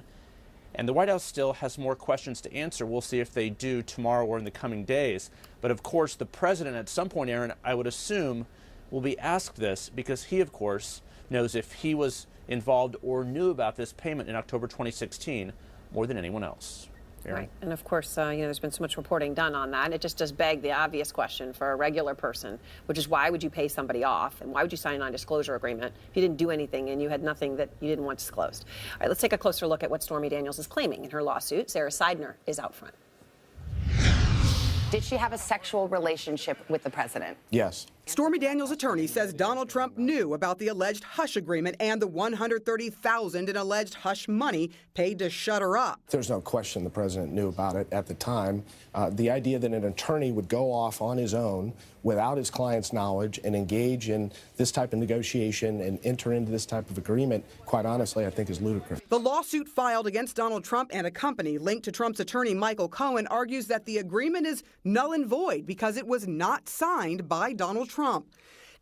and the White House still has more questions to answer. We'll see if they do tomorrow or in the coming days. But of course, the president at some point, Aaron, I would assume, will be asked this because he, of course, knows if he was involved or knew about this payment in October 2016 more than anyone else. Aaron? Right. And of course, there's been so much reporting done on that. It just does beg the obvious question for a regular person, which is why would you pay somebody off? And why would you sign a non-disclosure agreement if you didn't do anything and you had nothing that you didn't want disclosed? All right, let's take a closer look at what Stormy Daniels is claiming in her lawsuit. Sarah Seidner is out front. Did she have a sexual relationship with the president? Yes. Stormy Daniels' attorney says Donald Trump knew about the alleged hush agreement and the $130,000 in alleged hush money paid to shut her up. There's no question the president knew about it at the time. The idea that an attorney would go off on his own without his client's knowledge and engage in this type of negotiation and enter into this type of agreement, quite honestly, I think is ludicrous. The lawsuit filed against Donald Trump and a company linked to Trump's attorney Michael Cohen argues that the agreement is null and void because it was not signed by Donald Trump.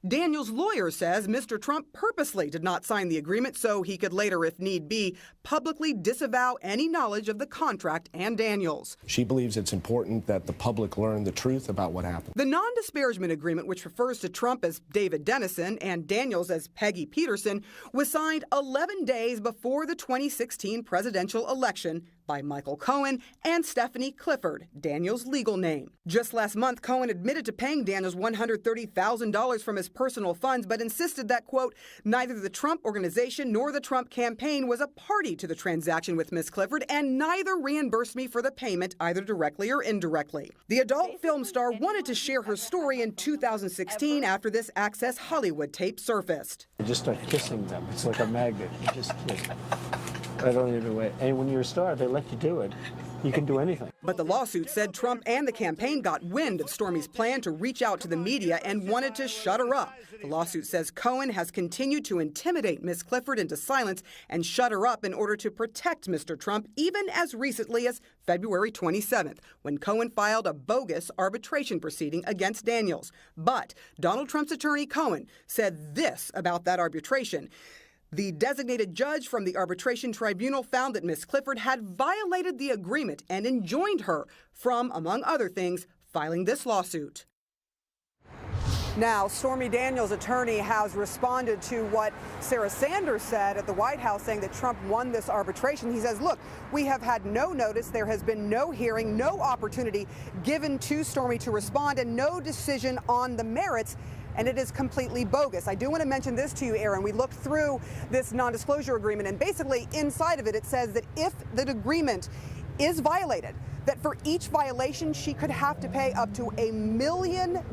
Daniels' lawyer says Mr. Trump purposely did not sign the agreement so he could later, if need be, publicly disavow any knowledge of the contract and Daniels. She believes it's important that the public learn the truth about what happened. The non-disparagement agreement, which refers to Trump as David Dennison and Daniels as Peggy Peterson, was signed 11 days before the 2016 presidential election by Michael Cohen and Stephanie Clifford, Daniels' legal name. Just last month, Cohen admitted to paying Daniels $130,000 from his personal funds, but insisted that, quote, neither the Trump organization nor the Trump campaign was a party to the transaction with Ms. Clifford, and neither reimbursed me for the payment, either directly or indirectly. The adult film star wanted to share her story in 2016 after this Access Hollywood tape surfaced. You just start kissing them. It's like a magnet. You just kiss. I don't even wait. And when you're a star, they let you do it. You can do anything. But the lawsuit said Trump and the campaign got wind of Stormy's plan to reach out to the media and wanted to shut her up. The lawsuit says Cohen has continued to intimidate Ms. Clifford into silence and shut her up in order to protect Mr. Trump, even as recently as February 27th, when Cohen filed a bogus arbitration proceeding against Daniels. But Donald Trump's attorney, Cohen, said this about that arbitration. The designated judge from the arbitration tribunal found that Ms. Clifford had violated the agreement and enjoined her from, among other things, filing this lawsuit. Now, Stormy Daniels' attorney has responded to what Sarah Sanders said at the White House, saying that Trump won this arbitration. He says, look, we have had no notice, there has been no hearing, no opportunity given to Stormy to respond, and no decision on the merits. And it is completely bogus. I do want to mention this to you, Aaron. We looked through this non-disclosure agreement, and basically inside of it, it says that if the agreement is violated, that for each violation, she could have to pay up to $1 million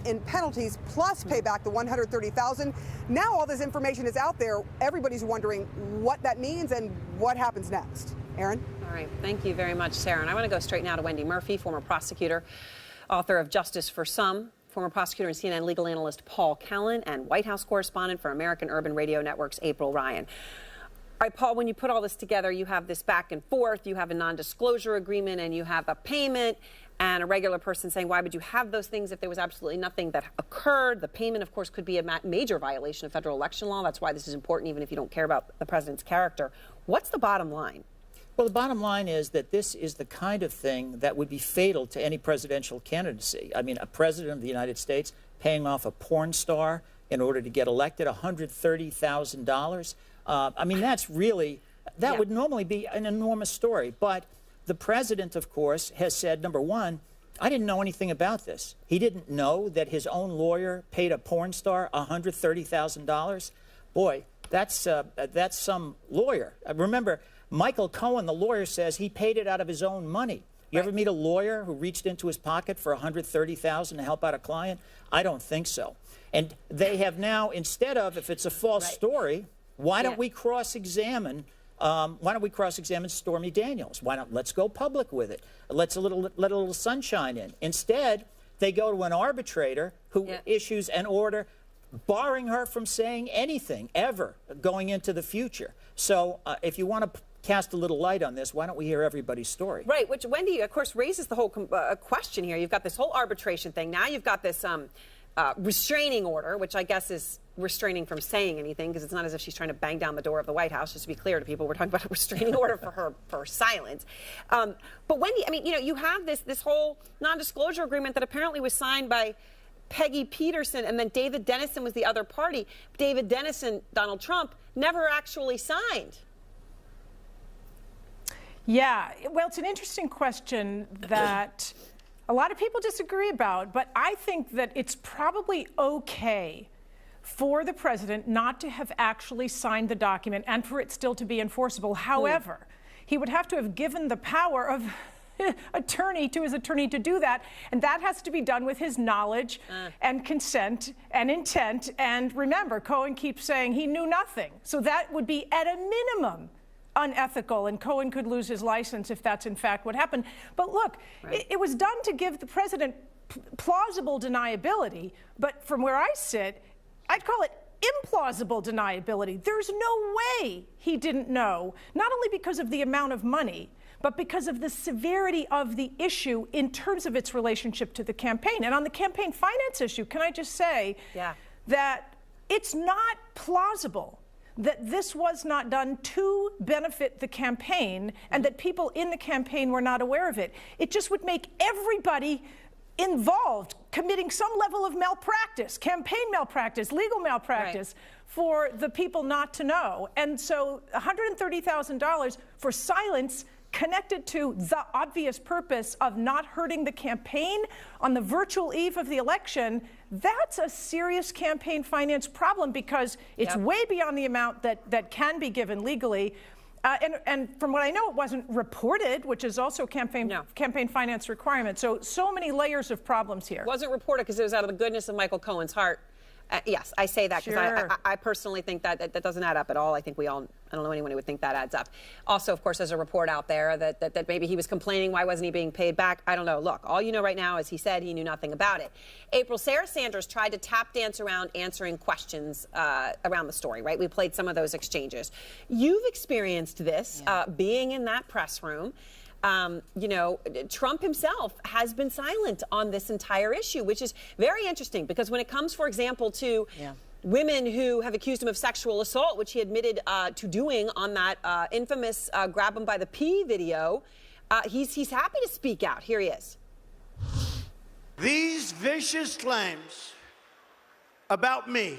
in penalties, plus pay back the $130,000. Now all this information is out there. Everybody's wondering what that means and what happens next. Aaron? All right. Thank you very much, Sarah. And I want to go straight now to Wendy Murphy, former prosecutor, author of Justice for Some, former prosecutor and CNN legal analyst Paul Callan, and White House correspondent for American Urban Radio Network's April Ryan. All right, Paul, when you put all this together, you have this back and forth, you have a non-disclosure agreement, and you have a payment, and a regular person saying, why would you have those things if there was absolutely nothing that occurred? The payment, of course, could be a major violation of federal election law. That's why this is important, even if you don't care about the president's character. What's the bottom line? Well, the bottom line is that this is the kind of thing that would be fatal to any presidential candidacy. I mean, a president of the United States paying off a porn star in order to get elected, $130,000. I mean, that's really, that would normally be an enormous story. But the president, of course, has said, number one, I didn't know anything about this. He didn't know that his own lawyer paid a porn star $130,000. Boy, that's some lawyer. Remember, Michael Cohen, the lawyer, says he paid it out of his own money. You ever meet a lawyer who reached into his pocket for $130,000 to help out a client? I don't think so. And they have now, instead of, if it's a false story, why don't we cross-examine? Why don't we cross-examine Stormy Daniels? Let's go public with it? Let a little sunshine in. Instead, they go to an arbitrator who issues an order barring her from saying anything ever going into the future. So if you want to cast a little light on this, why don't we hear everybody's story? Right, which, Wendy, of course, raises the whole question here. You've got this whole arbitration thing. Now you've got this restraining order, which I guess is restraining from saying anything, because it's not as if she's trying to bang down the door of the White House. Just to be clear to people, we're talking about a restraining order for silence. But Wendy, I mean, you have this whole non-disclosure agreement that apparently was signed by Peggy Peterson, and then David Dennison was the other party. David Dennison, Donald Trump, never actually signed. Yeah, well, it's an interesting question that a lot of people disagree about, but I think that it's probably okay for the president not to have actually signed the document and for it still to be enforceable. However, he would have to have given the power of attorney to his attorney to do that, and that has to be done with his knowledge and consent and intent. And remember, Cohen keeps saying he knew nothing, so that would be at a minimum unethical, and Cohen could lose his license if that's in fact what happened. But look, it was done to give the president plausible deniability, but from where I sit, I'd call it implausible deniability. There's no way he didn't know, not only because of the amount of money, but because of the severity of the issue in terms of its relationship to the campaign. And on the campaign finance issue, can I just say that it's not plausible that this was not done to benefit the campaign and that people in the campaign were not aware of it. It just would make everybody involved committing some level of malpractice, campaign malpractice, legal malpractice, for the people not to know. And so $130,000 for silence connected to the obvious purpose of not hurting the campaign on the virtual eve of the election, that's a serious campaign finance problem because it's way beyond the amount that can be given legally. And from what I know, it wasn't reported, which is also campaign finance requirement. So many layers of problems here. It wasn't reported because it was out of the goodness of Michael Cohen's heart. Yes, I say that because I personally think that doesn't add up at all. I think I don't know anyone who would think that adds up. Also, of course, there's a report out there that maybe he was complaining. Why wasn't he being paid back? I don't know. Look, all you know right now is he said he knew nothing about it. April, Sarah Sanders tried to tap dance around answering questions around the story, right? We played some of those exchanges. You've experienced this being in that press room. Trump himself has been silent on this entire issue, which is very interesting because when it comes, for example, to women who have accused him of sexual assault, which he admitted to doing on that infamous grab him by the pee video, he's happy to speak out. Here he is. These vicious claims about me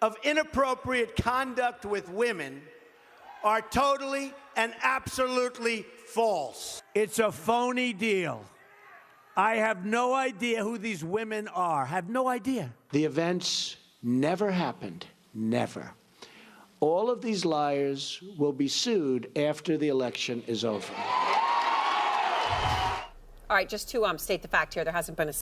of inappropriate conduct with women are totally and absolutely false. It's a phony deal. I have no idea who these women are. Have no idea. The events never happened. Never. All of these liars will be sued after the election is over. All right, just to state the fact here, there hasn't been a